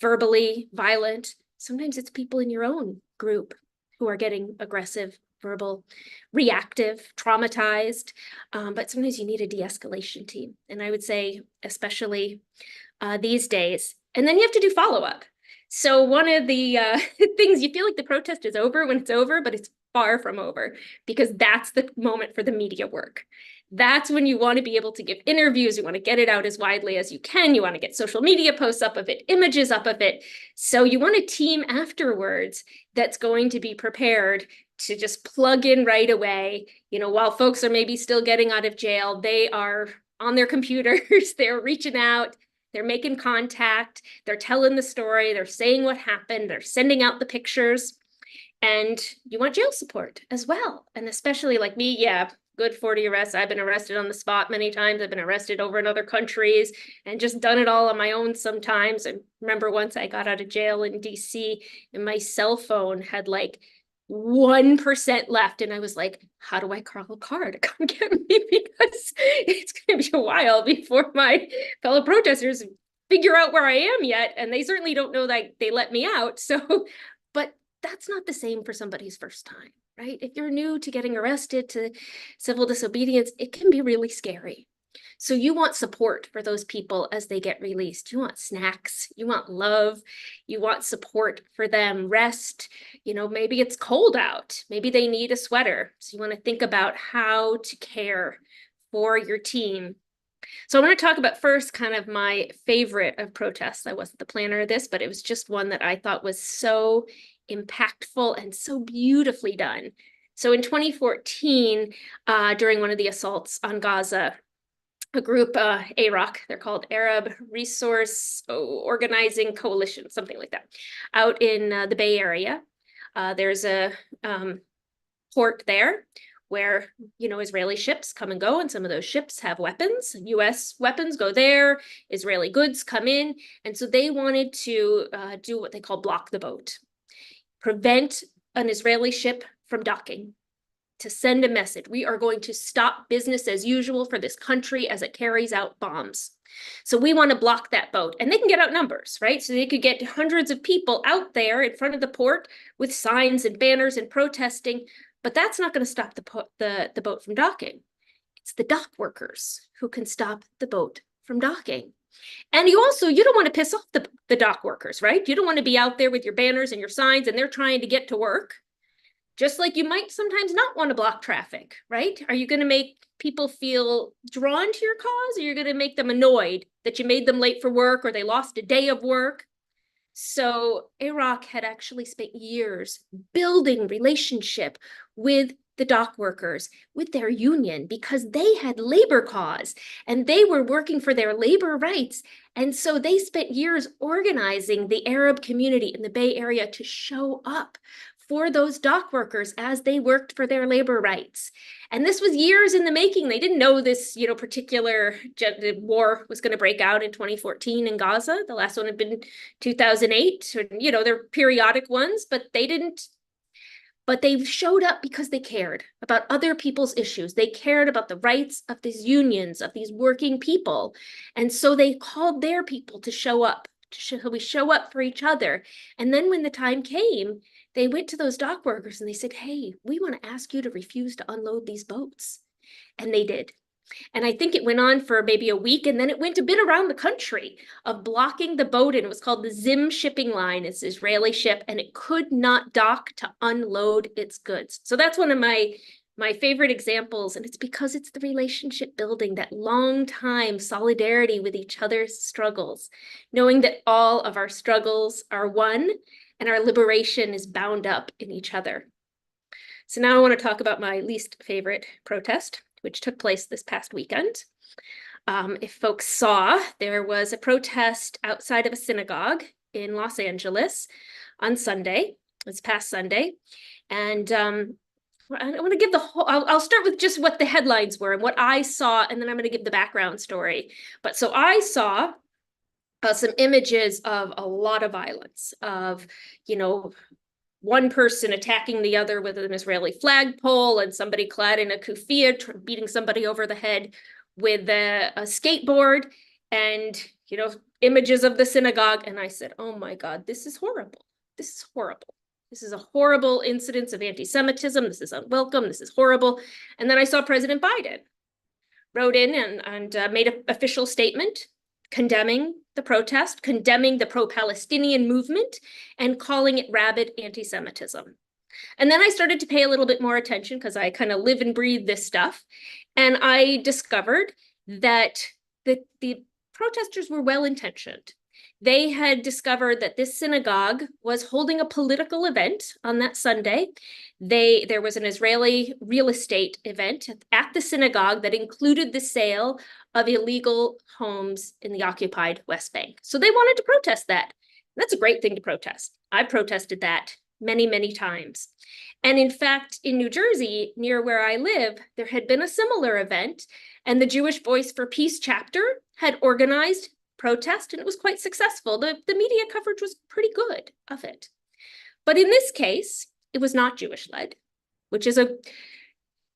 verbally violent. Sometimes it's people in your own group who are getting aggressive, verbal, reactive, traumatized. But sometimes you need a de-escalation team. And I would say, especially these days. And then you have to do follow-up. So one of the things, you feel like the protest is over when it's over, but it's far from over, because that's the moment for the media work. That's when you want to be able to give interviews. You want to get it out as widely as you can. You want to get social media posts up of it, images up of it. So you want a team afterwards that's going to be prepared to just plug in right away. You know, while folks are maybe still getting out of jail, they are on their computers, they're reaching out, they're making contact, they're telling the story, they're saying what happened, they're sending out the pictures. And you want jail support as well. And especially like me, yeah, good 40 arrests. I've been arrested on the spot many times. I've been arrested over in other countries and just done it all on my own sometimes. I remember once I got out of jail in DC and my cell phone had like 1% left. And I was like, how do I call a car to come get me? Because it's going to be a while before my fellow protesters figure out where I am yet. And they certainly don't know that they let me out. So, but that's not the same for somebody's first time, right? If you're new to getting arrested, to civil disobedience, it can be really scary. So you want support for those people as they get released. You want snacks, you want love, you want support for them, rest. You know, maybe it's cold out, maybe they need a sweater. So you want to think about how to care for your team. So I want to talk about first kind of my favorite of protests. I wasn't the planner of this, but it was just one that I thought was so impactful and so beautifully done. So in 2014, during one of the assaults on Gaza, a group, AROC, they're called Arab Resource Organizing Coalition, something like that, out in the Bay Area. There's a port there where, you know, Israeli ships come and go, and some of those ships have weapons. US weapons go there, Israeli goods come in, and so they wanted to do what they call block the boat, prevent an Israeli ship from docking, to send a message. We are going to stop business as usual for this country as it carries out bombs. So we want to block that boat. And they can get outnumbers, right? So they could get hundreds of people out there in front of the port with signs and banners and protesting, but that's not going to stop the boat from docking. It's the dock workers who can stop the boat from docking. And you don't want to piss off the dock workers, right? You don't want to be out there with your banners and your signs and they're trying to get to work. Just like you might sometimes not want to block traffic, right? Are you going to make people feel drawn to your cause, or you're going to make them annoyed that you made them late for work or they lost a day of work? So AROC had actually spent years building relationship with the dock workers, with their union, because they had labor cause and they were working for their labor rights. And so they spent years organizing the Arab community in the Bay Area to show up for those dock workers as they worked for their labor rights. And this was years in the making. They didn't know this, you know, particular war was going to break out in 2014 in Gaza. The last one had been 2008. You know, they're periodic ones, but they didn't. But they showed up because they cared about other people's issues. They cared about the rights of these unions, of these working people. And so they called their people to show up. We show up for each other. And then when the time came, they went to those dock workers and they said, hey, we want to ask you to refuse to unload these boats. And they did. And I think it went on for maybe a week, and then it went a bit around the country of blocking the boat. And it was called the Zim shipping line. It's an Israeli ship, and it could not dock to unload its goods. So that's one of my favorite examples. And it's because it's the relationship building, that long time solidarity with each other's struggles, knowing that all of our struggles are one and our liberation is bound up in each other. So now I want to talk about my least favorite protest, which took place this past weekend. If folks saw, there was a protest outside of a synagogue in Los Angeles on Sunday, this past Sunday. And I want to give the whole, I'll start with just what the headlines were and what I saw, and then I'm going to give the background story. But so I saw some images of a lot of violence, of, you know, one person attacking the other with an Israeli flagpole, and somebody clad in a kufiya beating somebody over the head with a skateboard, and, you know, images of the synagogue. And I said, oh my God, this is horrible. This is horrible. This is a horrible incidence of anti-Semitism. This is unwelcome. This is horrible. And then I saw President Biden wrote in and made an official statement condemning the protest, condemning the pro-Palestinian movement, and calling it rabid anti-Semitism. And then I started to pay a little bit more attention, because I kind of live and breathe this stuff. And I discovered that the protesters were well-intentioned. They had discovered that this synagogue was holding a political event on that Sunday. There was an Israeli real estate event at the synagogue that included the sale of illegal homes in the occupied West Bank. So they wanted to protest that. That's a great thing to protest. I protested that many, many times. And in fact, in New Jersey, near where I live, there had been a similar event, and the Jewish Voice for Peace chapter had organized protest, and it was quite successful. The media coverage was pretty good of it. But in this case, it was not Jewish-led, which is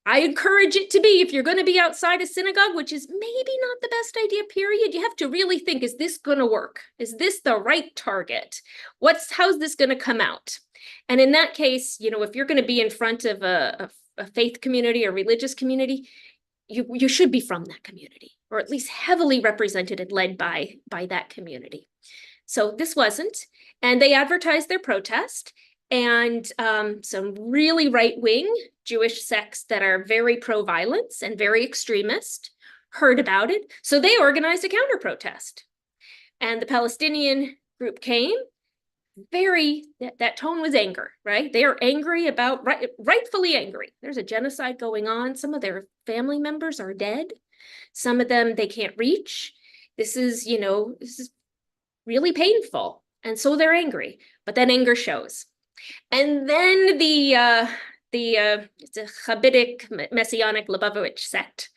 I encourage it to be. If you're going to be outside a synagogue, which is maybe not the best idea, period, you have to really think, is this going to work? Is this the right target? How's this going to come out? And in that case, you know, if you're going to be in front of a faith community or religious community, you should be from that community, or at least heavily represented and led by that community. So this wasn't, and they advertised their protest, and some really right-wing Jewish sects that are very pro-violence and very extremist heard about it. So they organized a counter-protest. And the Palestinian group came, that tone was anger, right? They are angry about, rightfully angry. There's a genocide going on. Some of their family members are dead. Some of them they can't reach. This is really painful. And so they're angry, but then anger shows. And then it's a Chassidic Messianic Lubavitch sect.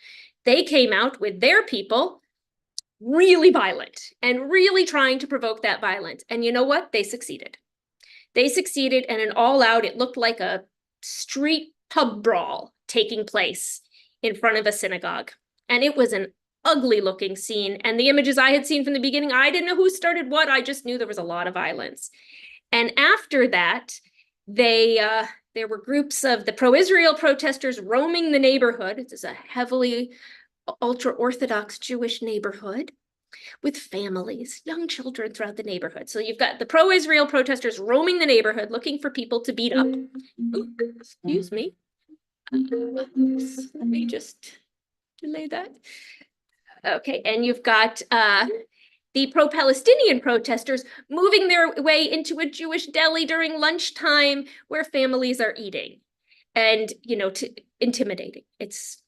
They came out with their people, really violent and really trying to provoke that violence. And you know what? They succeeded. They succeeded, and in all out, it looked like a street pub brawl taking place in front of a synagogue. And it was an ugly looking scene. And the images I had seen from the beginning, I didn't know who started what. I just knew there was a lot of violence. And after that, there were groups of the pro-Israel protesters roaming the neighborhood. It is a heavily ultra-Orthodox Jewish neighborhood with families, young children throughout the neighborhood. So you've got the pro-Israel protesters roaming the neighborhood looking for people to beat up. Ooh, excuse me. Let me just delay that. Okay, and you've got the pro-Palestinian protesters moving their way into a Jewish deli during lunchtime where families are eating, and, intimidating. It's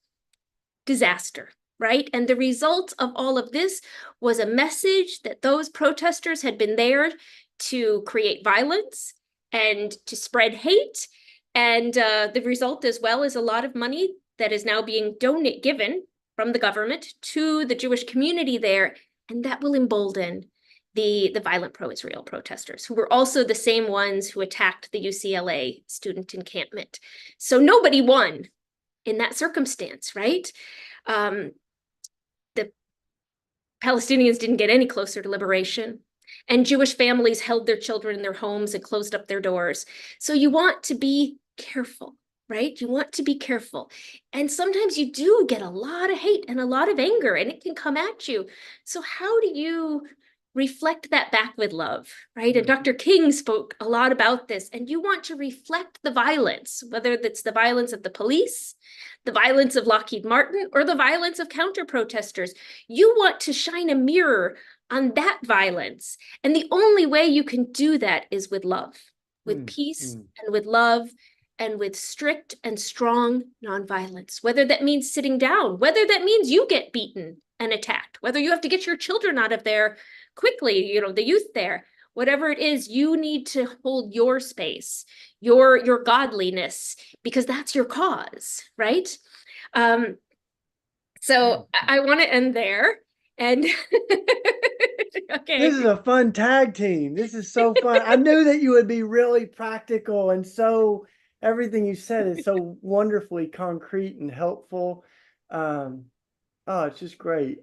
disaster, right? And the result of all of this was a message that those protesters had been there to create violence and to spread hate. And the result as well is a lot of money that is now being given from the government to the Jewish community there. And that will embolden the violent pro-Israel protesters, who were also the same ones who attacked the UCLA student encampment. So nobody won in that circumstance, right? The Palestinians didn't get any closer to liberation, and Jewish families held their children in their homes and closed up their doors. So you want to be careful, right? You want to be careful. And sometimes you do get a lot of hate and a lot of anger, and it can come at you. So how do you reflect that back with love, right? And Dr. King spoke a lot about this, and you want to reflect the violence, whether that's the violence of the police, the violence of Lockheed Martin, or the violence of counter-protesters. You want to shine a mirror on that violence. And the only way you can do that is with love, with peace and with love, and with strict and strong nonviolence, whether that means sitting down, whether that means you get beaten and attacked, whether you have to get your children out of there quickly, the youth there, whatever it is, you need to hold your space, your godliness, because that's your cause, right? So I want to end there. And okay. This is a fun tag team. This is so fun. I knew that you would be really practical, and so everything you said is so wonderfully concrete and helpful. Um, oh, it's just great.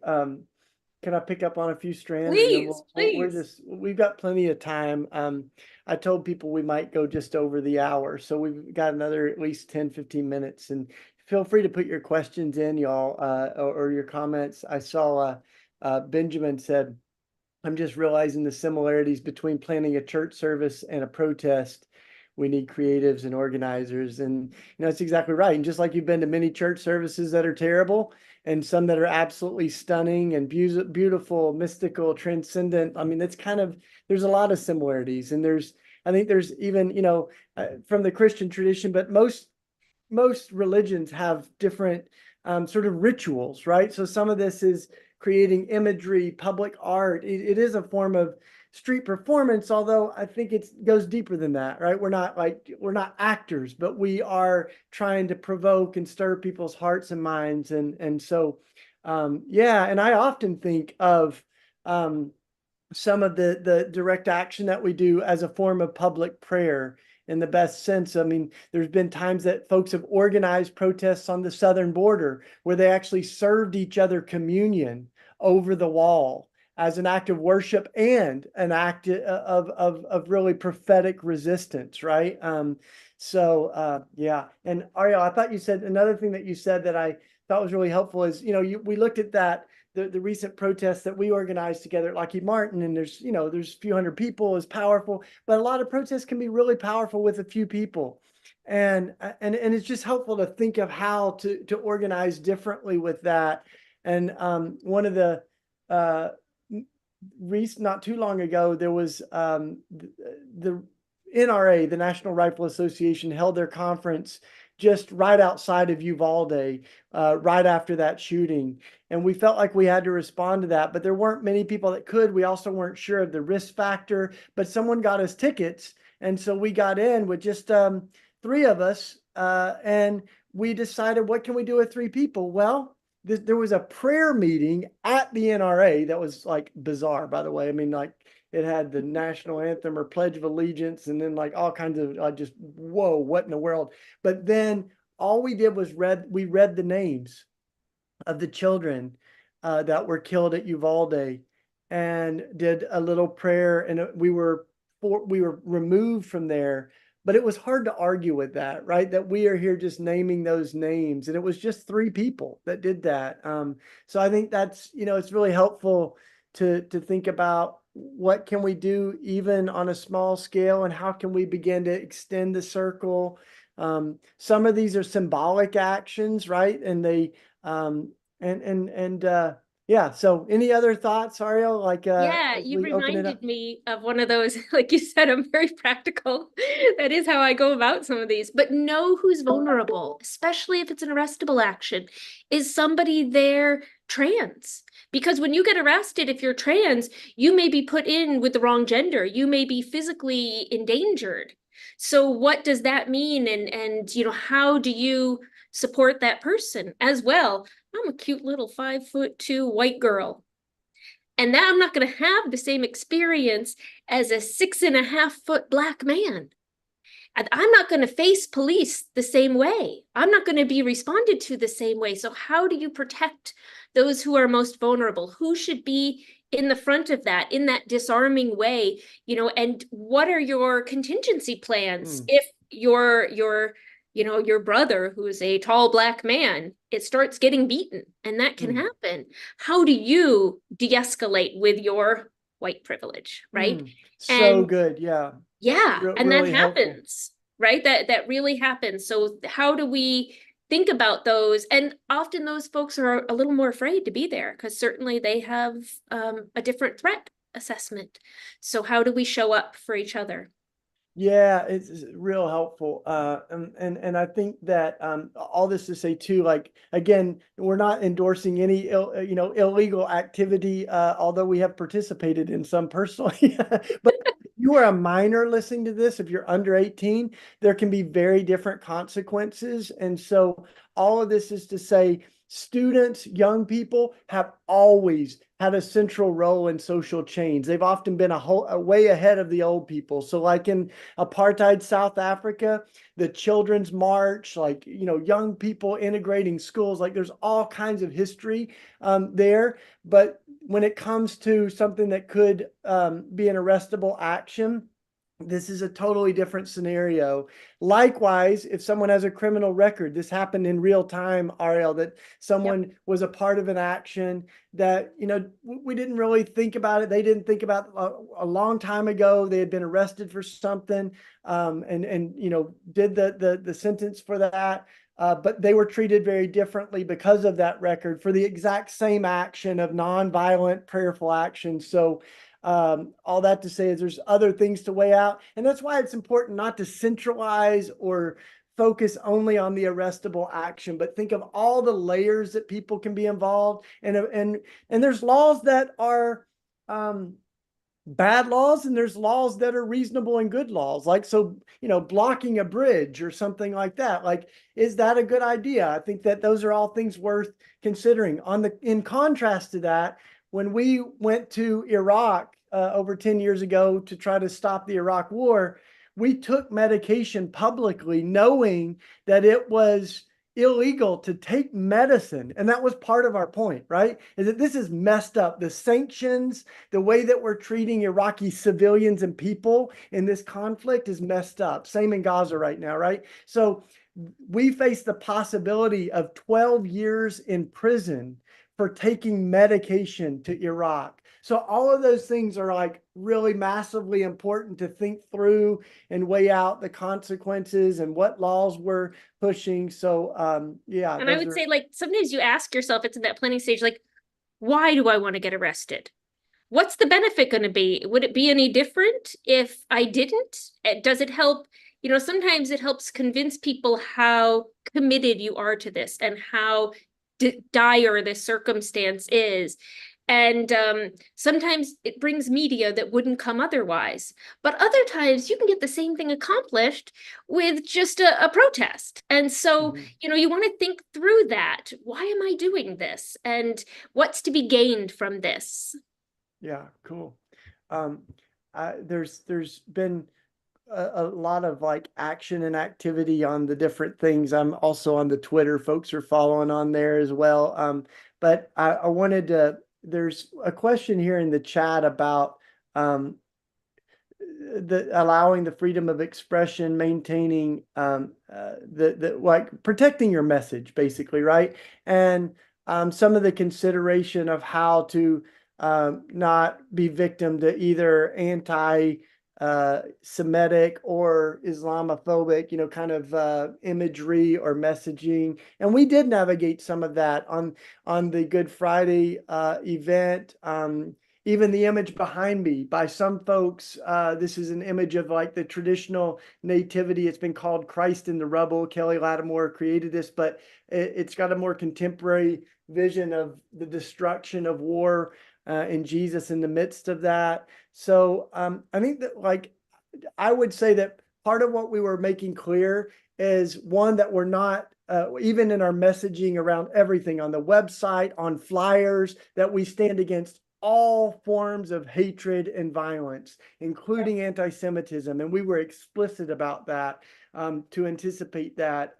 Can I pick up on a few strands and then Please, we've got plenty of time. I told people we might go just over the hour, so we've got another at least 10, 15 minutes, and feel free to put your questions in, y'all, or your comments. I saw Benjamin said, I'm just realizing the similarities between planning a church service and a protest. We need creatives and organizers. And, that's exactly right. And just like you've been to many church services that are terrible and some that are absolutely stunning and beautiful, mystical, transcendent. I mean, there's a lot of similarities. And I think there's even, from the Christian tradition, but most religions have different sort of rituals, right? So some of this is creating imagery, public art. It is a form of street performance, although I think it goes deeper than that, right? We're not actors, but we are trying to provoke and stir people's hearts and minds. And so, yeah, and I often think of some of the direct action that we do as a form of public prayer in the best sense. I mean, there's been times that folks have organized protests on the southern border where they actually served each other communion over the wall as an act of worship and an act of really prophetic resistance, right? Yeah. And Ariel, I thought you said another thing that you said that I thought was really helpful is, we looked at that the recent protests that we organized together at Lockheed Martin, and there's a few hundred people is powerful, but a lot of protests can be really powerful with a few people. And it's just helpful to think of how to organize differently with that. And one of the not too long ago, there was the NRA, the National Rifle Association, held their conference just right outside of Uvalde, right after that shooting. And we felt like we had to respond to that, but there weren't many people that could. We also weren't sure of the risk factor, but someone got us tickets. And so we got in with just three of us, and we decided, what can we do with three people? Well, there was a prayer meeting at the NRA that was like bizarre, by the way. I mean, like it had the national anthem or Pledge of Allegiance, and then like all kinds of just, whoa, what in the world? But then all we did was we read the names of the children that were killed at Uvalde, and did a little prayer, and we were removed from there. But it was hard to argue with that, right? That we are here just naming those names, and it was just three people that did that. So I think that's, it's really helpful to think about what can we do even on a small scale, and how can we begin to extend the circle. Some of these are symbolic actions, right? And they yeah. So any other thoughts, Ariel? Like yeah, as you we open it up? reminded me of one of those, like you said, I'm very practical. That is how I go about some of these. But know who's vulnerable, especially if it's an arrestable action. Is somebody there trans? Because when you get arrested, if you're trans, you may be put in with the wrong gender. You may be physically endangered. So what does that mean? And how do you support that person as well? I'm a cute little 5'2" white girl. And that I'm not going to have the same experience as a 6.5 foot black man. And I'm not going to face police the same way. I'm not going to be responded to the same way. So how do you protect those who are most vulnerable? Who should be in the front of that, in that disarming way? And what are your contingency plans if your brother, who's a tall black man, it starts getting beaten, and that can happen? How do you de-escalate with your white privilege, right? So good. Yeah. And that Really helpful. happens, right? That really happens. So how do we think about those? And often those folks are a little more afraid to be there, because certainly they have a different threat assessment. So how do we show up for each other? Yeah, it's real helpful. And I think that all this to say too, like, again, we're not endorsing any illegal activity, although we have participated in some personally. But if you are a minor listening to this, if you're under 18, there can be very different consequences. And so all of this is to say, students, young people have always had a central role in social change. They've often been a way ahead of the old people. So like in apartheid South Africa, the Children's March, like, young people integrating schools, like there's all kinds of history there. But when it comes to something that could be an arrestable action, this is a totally different scenario. Likewise, if someone has a criminal record, this happened in real time, Ariel, that someone was a part of an action that, we didn't really think about it. They didn't think about a long time ago. They had been arrested for something and did the sentence for that. But they were treated very differently because of that record for the exact same action of nonviolent, prayerful action. So all that to say is there's other things to weigh out. And that's why it's important not to centralize or focus only on the arrestable action, but think of all the layers that people can be involved. And there's laws that are bad laws, and there's laws that are reasonable and good laws. Like, so, blocking a bridge or something like that. Like, is that a good idea? I think that those are all things worth considering. In contrast to that, when we went to Iraq over 10 years ago to try to stop the Iraq War, we took medication publicly, knowing that it was illegal to take medicine. And that was part of our point, right? Is that this is messed up. The sanctions, the way that we're treating Iraqi civilians and people in this conflict is messed up. Same in Gaza right now, right? So we face the possibility of 12 years in prison for taking medication to Iraq. So all of those things are like really massively important to think through and weigh out the consequences and what laws we're pushing. So yeah. And I would say, like, sometimes you ask yourself, it's in that planning stage, like, why do I want to get arrested? What's the benefit going to be? Would it be any different if I didn't? Does it help? Sometimes it helps convince people how committed you are to this and how dire this circumstance is. And sometimes it brings media that wouldn't come otherwise. But other times you can get the same thing accomplished with just a protest. And so, you want to think through that. Why am I doing this? And what's to be gained from this? Yeah, cool. There's been a lot of like action and activity on the different things. I'm also on the Twitter. Folks are following on there as well. But I wanted to, there's a question here in the chat about allowing the freedom of expression, maintaining like protecting your message, basically, right? And some of the consideration of how to not be victim to either anti-Semitic or Islamophobic, kind of imagery or messaging. And we did navigate some of that on the Good Friday event. Even the image behind me, by some folks, this is an image of like the traditional nativity. It's been called Christ in the Rubble. Kelly Lattimore created this, but it's got a more contemporary vision of the destruction of war and Jesus in the midst of that. So I think that, like, I would say that part of what we were making clear is, one, that we're not, even in our messaging around everything on the website, on flyers, that we stand against all forms of hatred and violence, including anti-Semitism. And we were explicit about that to anticipate that.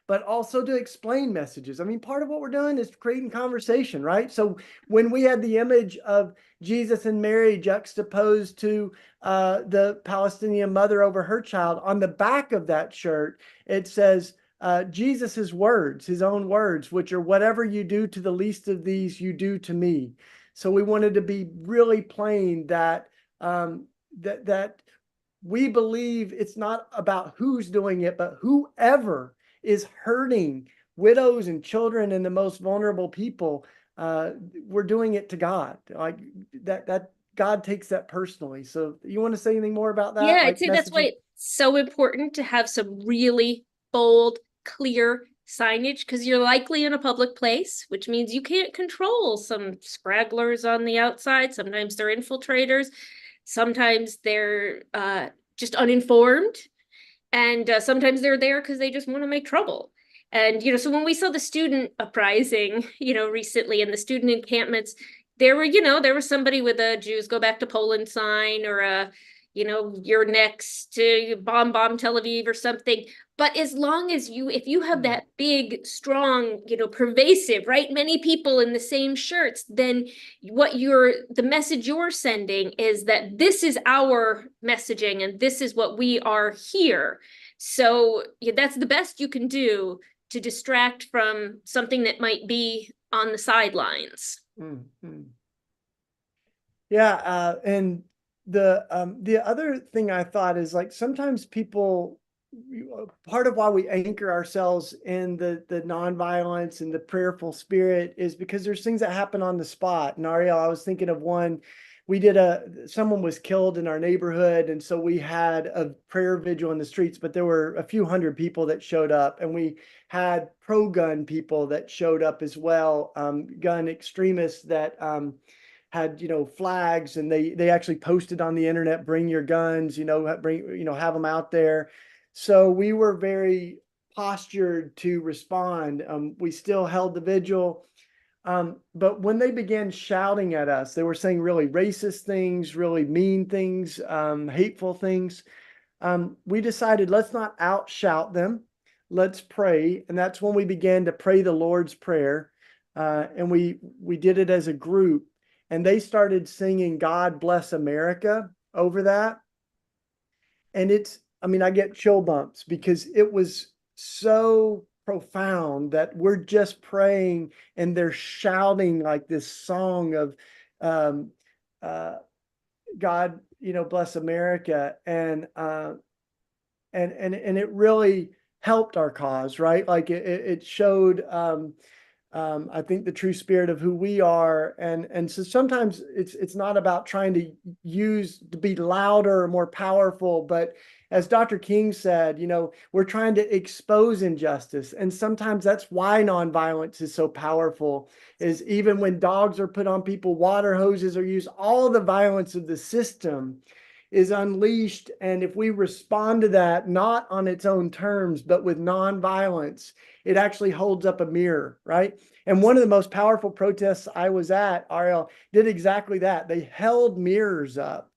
But also to explain messages. I mean, part of what we're doing is creating conversation, right? So when we had the image of Jesus and Mary juxtaposed to the Palestinian mother over her child, on the back of that shirt, it says, Jesus's words, his own words, which are, whatever you do to the least of these, you do to me. So we wanted to be really plain that that we believe it's not about who's doing it, but whoever is hurting widows and children and the most vulnerable people, we're doing it to God. Like that God takes that personally. So you want to say anything more about that? Yeah, like I'd say that's why it's so important to have some really bold, clear signage, because you're likely in a public place, which means you can't control some scragglers on the outside. Sometimes they're infiltrators. Sometimes they're just uninformed. And sometimes they're there because they just want to make trouble. And, so when we saw the student uprising, recently in the student encampments, there was somebody with a Jews go back to Poland sign, or a, you're next to bomb Tel Aviv or something. But as long as if you have that big, strong, pervasive, right, many people in the same shirts, then the message you're sending is that this is our messaging and this is what we are here. So that's the best you can do to distract from something that might be on the sidelines. Mm-hmm. Yeah, and the other thing I thought is, like, sometimes people, part of why we anchor ourselves in the nonviolence and the prayerful spirit is because there's things that happen on the spot. And Ariel, I was thinking of one. Someone was killed in our neighborhood, and so we had a prayer vigil in the streets, but there were a few hundred people that showed up, and we had pro-gun people that showed up as well, gun extremists that had, flags, and they actually posted on the internet, bring your guns, have them out there. So we were very postured to respond. We still held the vigil. But when they began shouting at us, they were saying really racist things, really mean things, hateful things. We decided, let's not outshout them. Let's pray. And that's when we began to pray the Lord's Prayer. And we did it as a group. And they started singing God Bless America over that. And I get chill bumps because it was so profound that we're just praying and they're shouting like this song of God, bless America. And it really helped our cause, right? Like it showed I think the true spirit of who we are. And so sometimes it's not about trying to be louder or more powerful, but as Dr. King said, we're trying to expose injustice. And sometimes that's why nonviolence is so powerful, is even when dogs are put on people, water hoses are used, all the violence of the system is unleashed. And if we respond to that, not on its own terms, but with nonviolence, it actually holds up a mirror, right? And one of the most powerful protests I was at, Ariel, did exactly that. They held mirrors up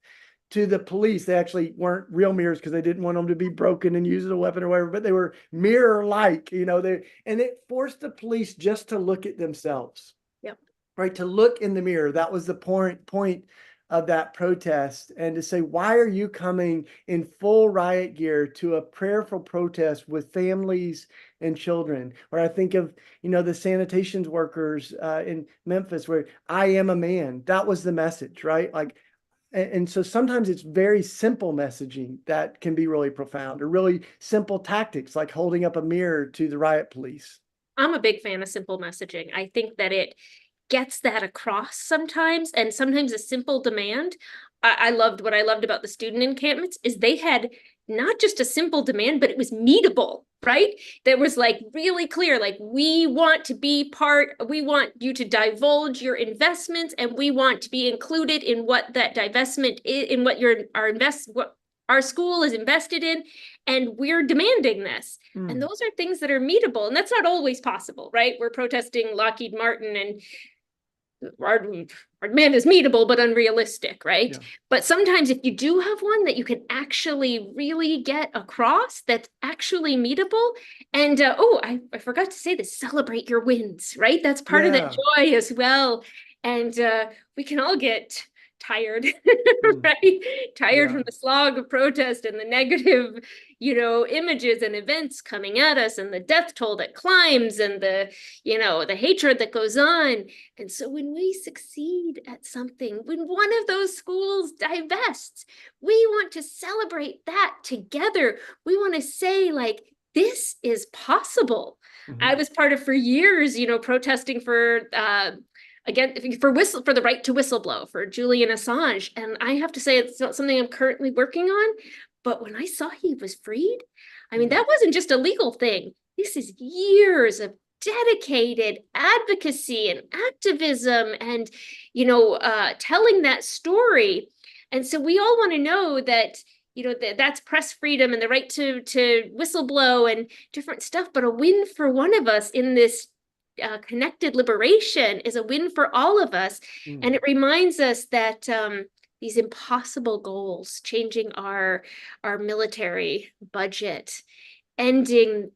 to the police. They actually weren't real mirrors because they didn't want them to be broken and used as a weapon or whatever, but they were mirror-like, and it forced the police just to look at themselves. Yep. Right, to look in the mirror. That was the point of that protest, and to say, why are you coming in full riot gear to a prayerful protest with families and children? Or I think of, the sanitation workers in Memphis, where I am a man. That was the message, right? Like, and so sometimes it's very simple messaging that can be really profound, or really simple tactics like holding up a mirror to the riot police. I'm a big fan of simple messaging. I think that it gets that across sometimes, and sometimes a simple demand. What I loved about the student encampments is they had not just a simple demand, but it was meetable, right? That was like really clear, like, we want you to divulge your investments, and we want to be included in what that divestment is, in what what our school is invested in, and we're demanding this. And those are things that are meetable, and that's not always possible, right? We're protesting Lockheed Martin, and our demand is meetable but unrealistic, right? Yeah. But sometimes if you do have one that you can actually really get across, that's actually meetable. And I forgot to say this, celebrate your wins, right? That's part of that joy as well. And we can all get tired, right? Tired from the slog of protest and the negative, images and events coming at us, and the death toll that climbs, and the hatred that goes on. And so when we succeed at something, when one of those schools divests, we want to celebrate that together. We want to say, like, this is possible. I was part of, for years, protesting for for the right to whistleblow for Julian Assange. And I have to say, it's not something I'm currently working on, but when I saw he was freed, that wasn't just a legal thing. This is years of dedicated advocacy and activism and, telling that story. And so we all want to know that, that's press freedom and the right to whistleblow and different stuff. But a win for one of us in this connected liberation is a win for all of us. And it reminds us that these impossible goals, changing our military budget, ending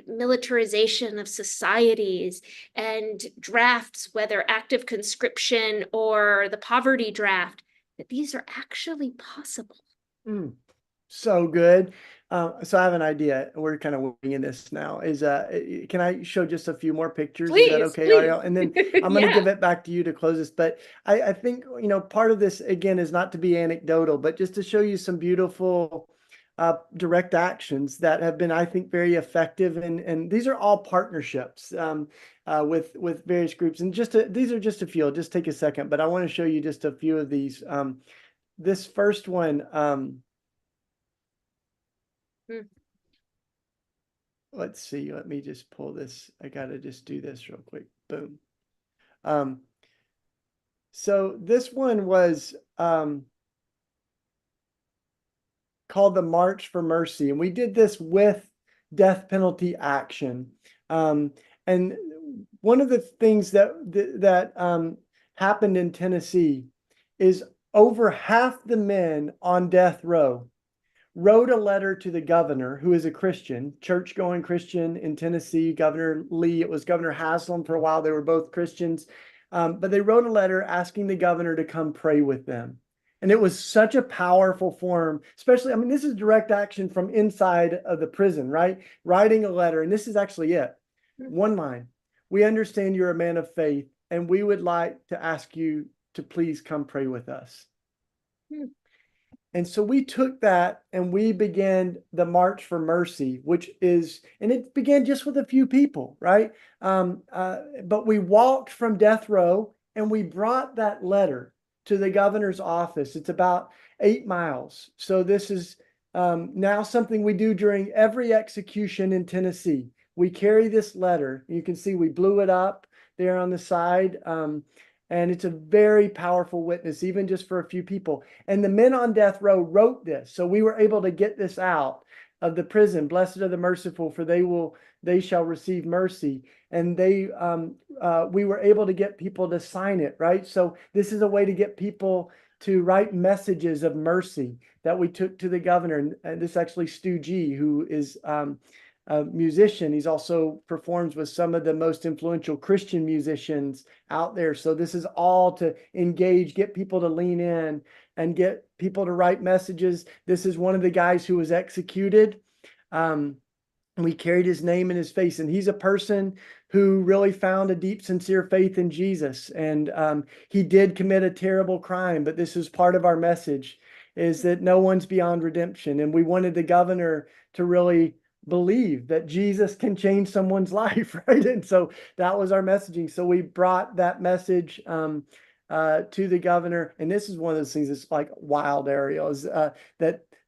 militarization of societies, and drafts, whether active conscription or the poverty draft, that these are actually possible. So good. So I have an idea. We're kind of winging this now. Can I show just a few more pictures? Please, Is that okay, please. Ariel? And then I'm going to Yeah. give it back to you to close this. But I think, part of this, again, is not to be anecdotal, but just to show you some beautiful direct actions that have been, I think, very effective. And these are all partnerships with various groups. And these are just a few. I'll just take a second, but I want to show you just a few of these. This first one, let's see. Let me just pull this. I got to just do this real quick. Boom. So this one was called the March for Mercy. And we did this with death penalty action. And one of the things that happened in Tennessee is over half the men on death row wrote a letter to the governor, who is a Christian, church-going Christian in Tennessee, Governor Lee. It was Governor Haslam for a while. They were both Christians. But they wrote a letter asking the governor to come pray with them. And it was such a powerful form, especially, this is direct action from inside of the prison, right? Writing a letter, and this is actually it. One line. We understand you're a man of faith, and we would like to ask you to please come pray with us. And so we took that and we began the March for Mercy, and it began just with a few people, right? But we walked from death row and we brought that letter to the governor's office. It's about 8 miles. So this is now something we do during every execution in Tennessee. We carry this letter. You can see we blew it up there on the side. And it's a very powerful witness, even just for a few people. And the men on death row wrote this. So we were able to get this out of the prison. Blessed are the merciful, for they shall receive mercy. And we were able to get people to sign it, right? So this is a way to get people to write messages of mercy that we took to the governor. And this actually Stu G, who is a musician. He's also performs with some of the most influential Christian musicians out there. So this is all to engage, get people to lean in and get people to write messages. This is one of the guys who was executed. We carried his name in his face, and he's a person who really found a deep, sincere faith in Jesus. And he did commit a terrible crime, but this is part of our message, is that no one's beyond redemption. And we wanted the governor to really believe that Jesus can change someone's life, right? And so that was our messaging. So we brought that message to the governor. And this is one of those things that's like wild, Ariel, is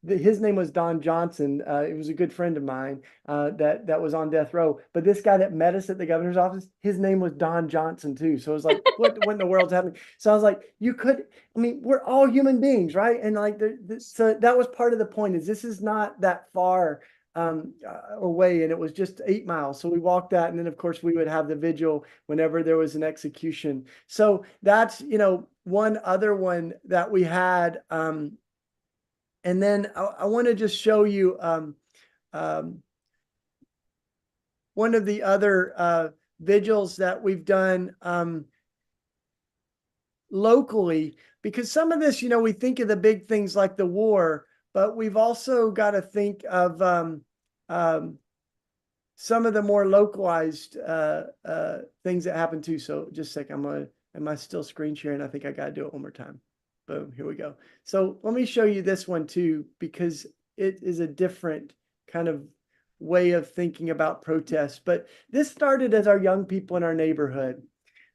his name was Don Johnson. It was a good friend of mine that was on death row. But this guy that met us at the governor's office, his name was Don Johnson too. So it was like, what in the world's happening? So I was like, we're all human beings, right? And like, so that was part of the point, is this is not that far away, and it was just 8 miles. So we walked that, and then of course we would have the vigil whenever there was an execution. So that's one other one that we had. And then I want to just show you one of the other vigils that we've done locally, because some of this, we think of the big things like the war, but we've also got to think of some of the more localized things that happen too. So just a second, am I still screen sharing? I think I got to do it one more time. Boom, here we go. So let me show you this one too, because it is a different kind of way of thinking about protests. But this started as our young people in our neighborhood.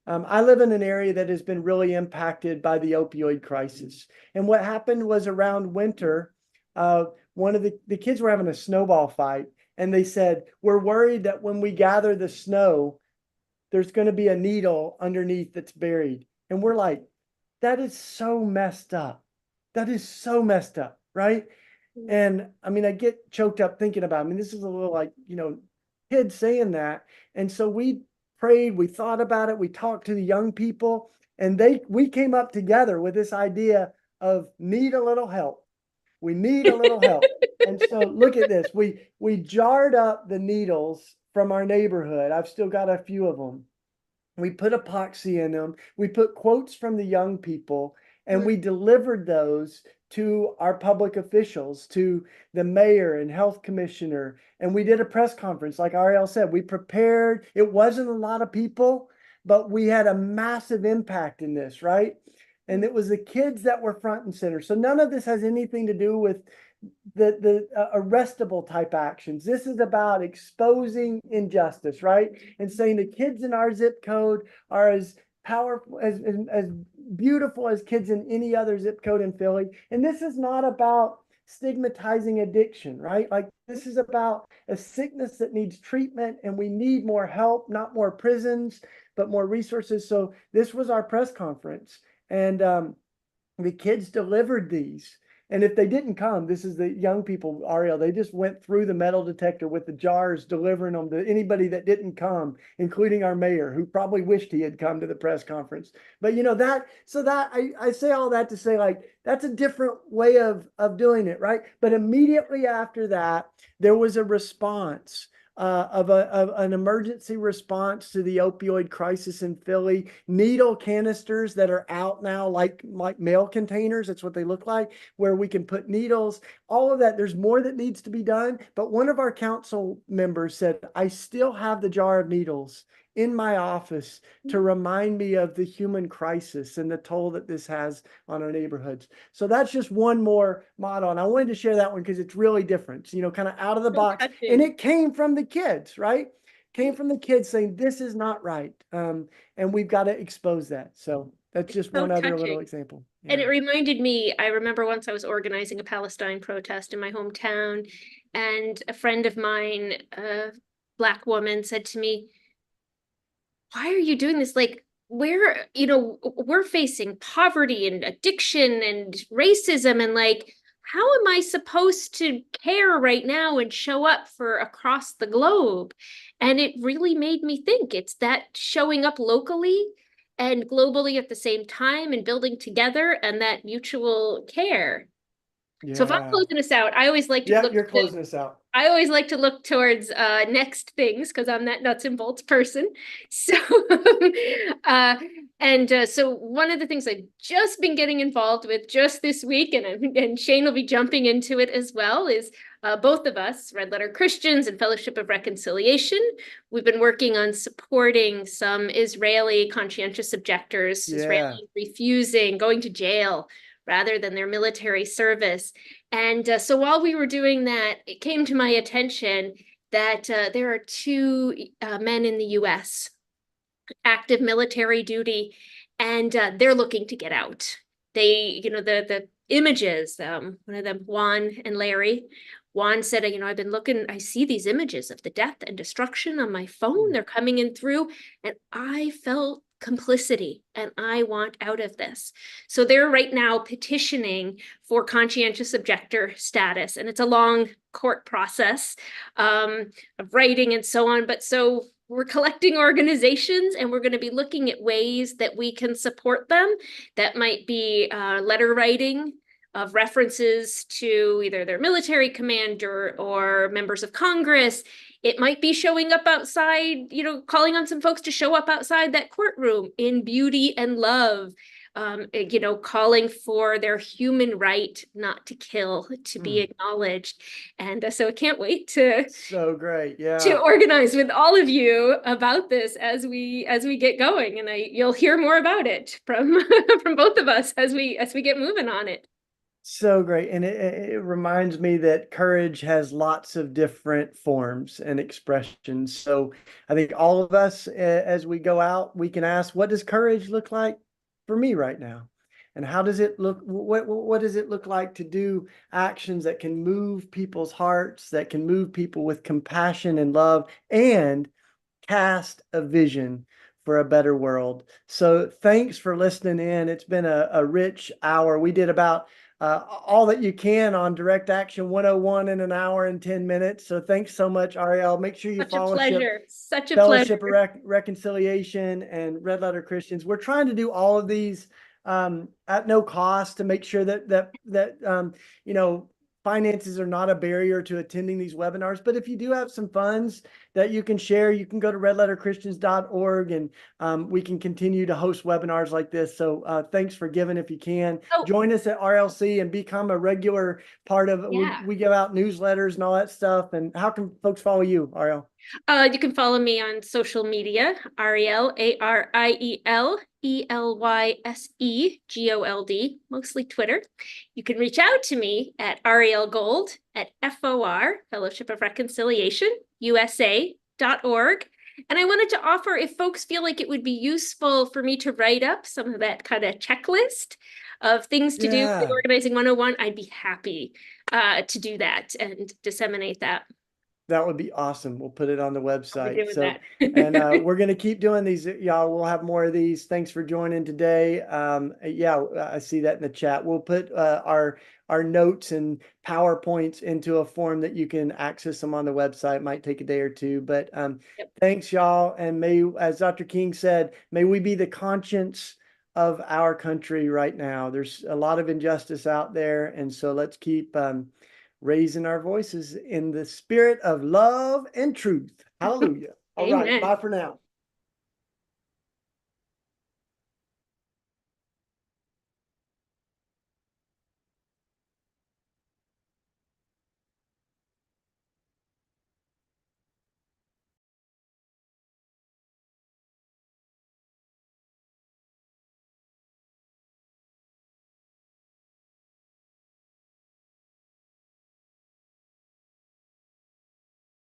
I live in an area that has been really impacted by the opioid crisis. And what happened was around winter, one of the kids were having a snowball fight, and they said, we're worried that when we gather the snow, there's going to be a needle underneath that's buried. And we're like, that is so messed up. That is so messed up, right? And I mean, I get choked up thinking about it. I mean, this is a little like, kids saying that. And so we prayed, we thought about it, we talked to the young people, and we came up together with this idea of need a little help. We need a little help. And so look at this. We jarred up the needles from our neighborhood. I've still got a few of them. We put epoxy in them. We put quotes from the young people, and we delivered those to our public officials, to the mayor and health commissioner. And we did a press conference. Like Ariel said, we prepared. It wasn't a lot of people, but we had a massive impact in this, right? And it was the kids that were front and center. So none of this has anything to do with the arrestable type actions. This is about exposing injustice, right? And saying the kids in our zip code are as powerful, as beautiful as kids in any other zip code in Philly. And this is not about stigmatizing addiction, right? Like this is about a sickness that needs treatment, and we need more help, not more prisons, but more resources. So this was our press conference, and the kids delivered these. And if they didn't come, this is the young people, Ariel, they just went through the metal detector with the jars, delivering them to anybody that didn't come, including our mayor, who probably wished he had come to the press conference. But I say all that to say, like, that's a different way of doing it, right? But immediately after that, there was a response. Of an emergency response to the opioid crisis in Philly, needle canisters that are out now, like mail containers. That's what they look like, where we can put needles, all of that. There's more that needs to be done. But one of our council members said, I still have the jar of needles in my office to remind me of the human crisis and the toll that this has on our neighborhoods. So that's just one more model. And I wanted to share that one because it's really different, kind of out of the box. And it came from the kids, right? Came from the kids saying, this is not right. And we've got to expose that. So that's just one other little example. Yeah. And it reminded me, I remember once I was organizing a Palestine protest in my hometown, and a friend of mine, a Black woman, said to me, why are you doing this? Like, we're facing poverty and addiction and racism, and like, how am I supposed to care right now and show up for across the globe? And it really made me think. It's that showing up locally and globally at the same time, and building together, and that mutual care. Yeah. So if I'm closing us out, I always like to you're closing us out. I always like to look towards next things, because I'm that nuts and bolts person. So so one of the things I've just been getting involved with just this week, and Shane will be jumping into it as well, is both of us, Red Letter Christians and Fellowship of Reconciliation. We've been working on supporting some Israeli conscientious objectors, Israeli refusing going to jail rather than their military service. And so while we were doing that, it came to my attention that there are two men in the US, active military duty, and they're looking to get out. They, the images, one of them, Juan and Larry. Juan said, I've been looking, I see these images of the death and destruction on my phone. They're coming in through, and I felt complicity, and I want out of this. So they're right now petitioning for conscientious objector status, and it's a long court process of writing and so on. But so we're collecting organizations, and we're going to be looking at ways that we can support them. That might be letter writing of references to either their military commander or members of Congress. It might be showing up outside, calling on some folks to show up outside that courtroom in beauty and love, calling for their human right not to kill, to be acknowledged. And so I can't wait to organize with all of you about this as we get going. And you'll hear more about it from from both of us as we get moving on it. So great. And it reminds me that courage has lots of different forms and expressions. So I think all of us, as we go out, we can ask, what does courage look like for me right now? And how does it look? What does it look like to do actions that can move people's hearts, that can move people with compassion and love, and cast a vision for a better world? So thanks for listening in. It's been a rich hour. We did about all that you can on Direct Action 101 in an hour and 10 minutes. So thanks so much, Ariel. Make sure you Such a follow pleasure. Such a Fellowship pleasure. of Reconciliation and Red Letter Christians. We're trying to do all of these at no cost to make sure that you know, finances are not a barrier to attending these webinars. But if you do have some funds that you can share, you can go to redletterchristians.org, and we can continue to host webinars like this. So thanks for giving if you can. Oh. Join us at RLC and become a regular part of it. Yeah. We give out newsletters and all that stuff. And how can folks follow you, Ariel? You can follow me on social media, Ariel, Ariel, ELYSEGOLD, mostly Twitter. You can reach out to me at Ariel Gold at FOR, Fellowship of Reconciliation, USA.org. And I wanted to offer, if folks feel like it would be useful for me to write up some of that kind of checklist of things to do with Organizing 101, I'd be happy to do that and disseminate that. That would be awesome. We'll put it on the website. So, and we're going to keep doing these, y'all. We'll have more of these. Thanks for joining today. Yeah, I see that in the chat. We'll put our notes and PowerPoints into a form that you can access them on the website. It might take a day or two, but thanks, y'all. And may, as Dr. King said, may we be the conscience of our country right now. There's a lot of injustice out there, and so let's keep raising our voices in the spirit of love and truth. Hallelujah. All right. Bye for now.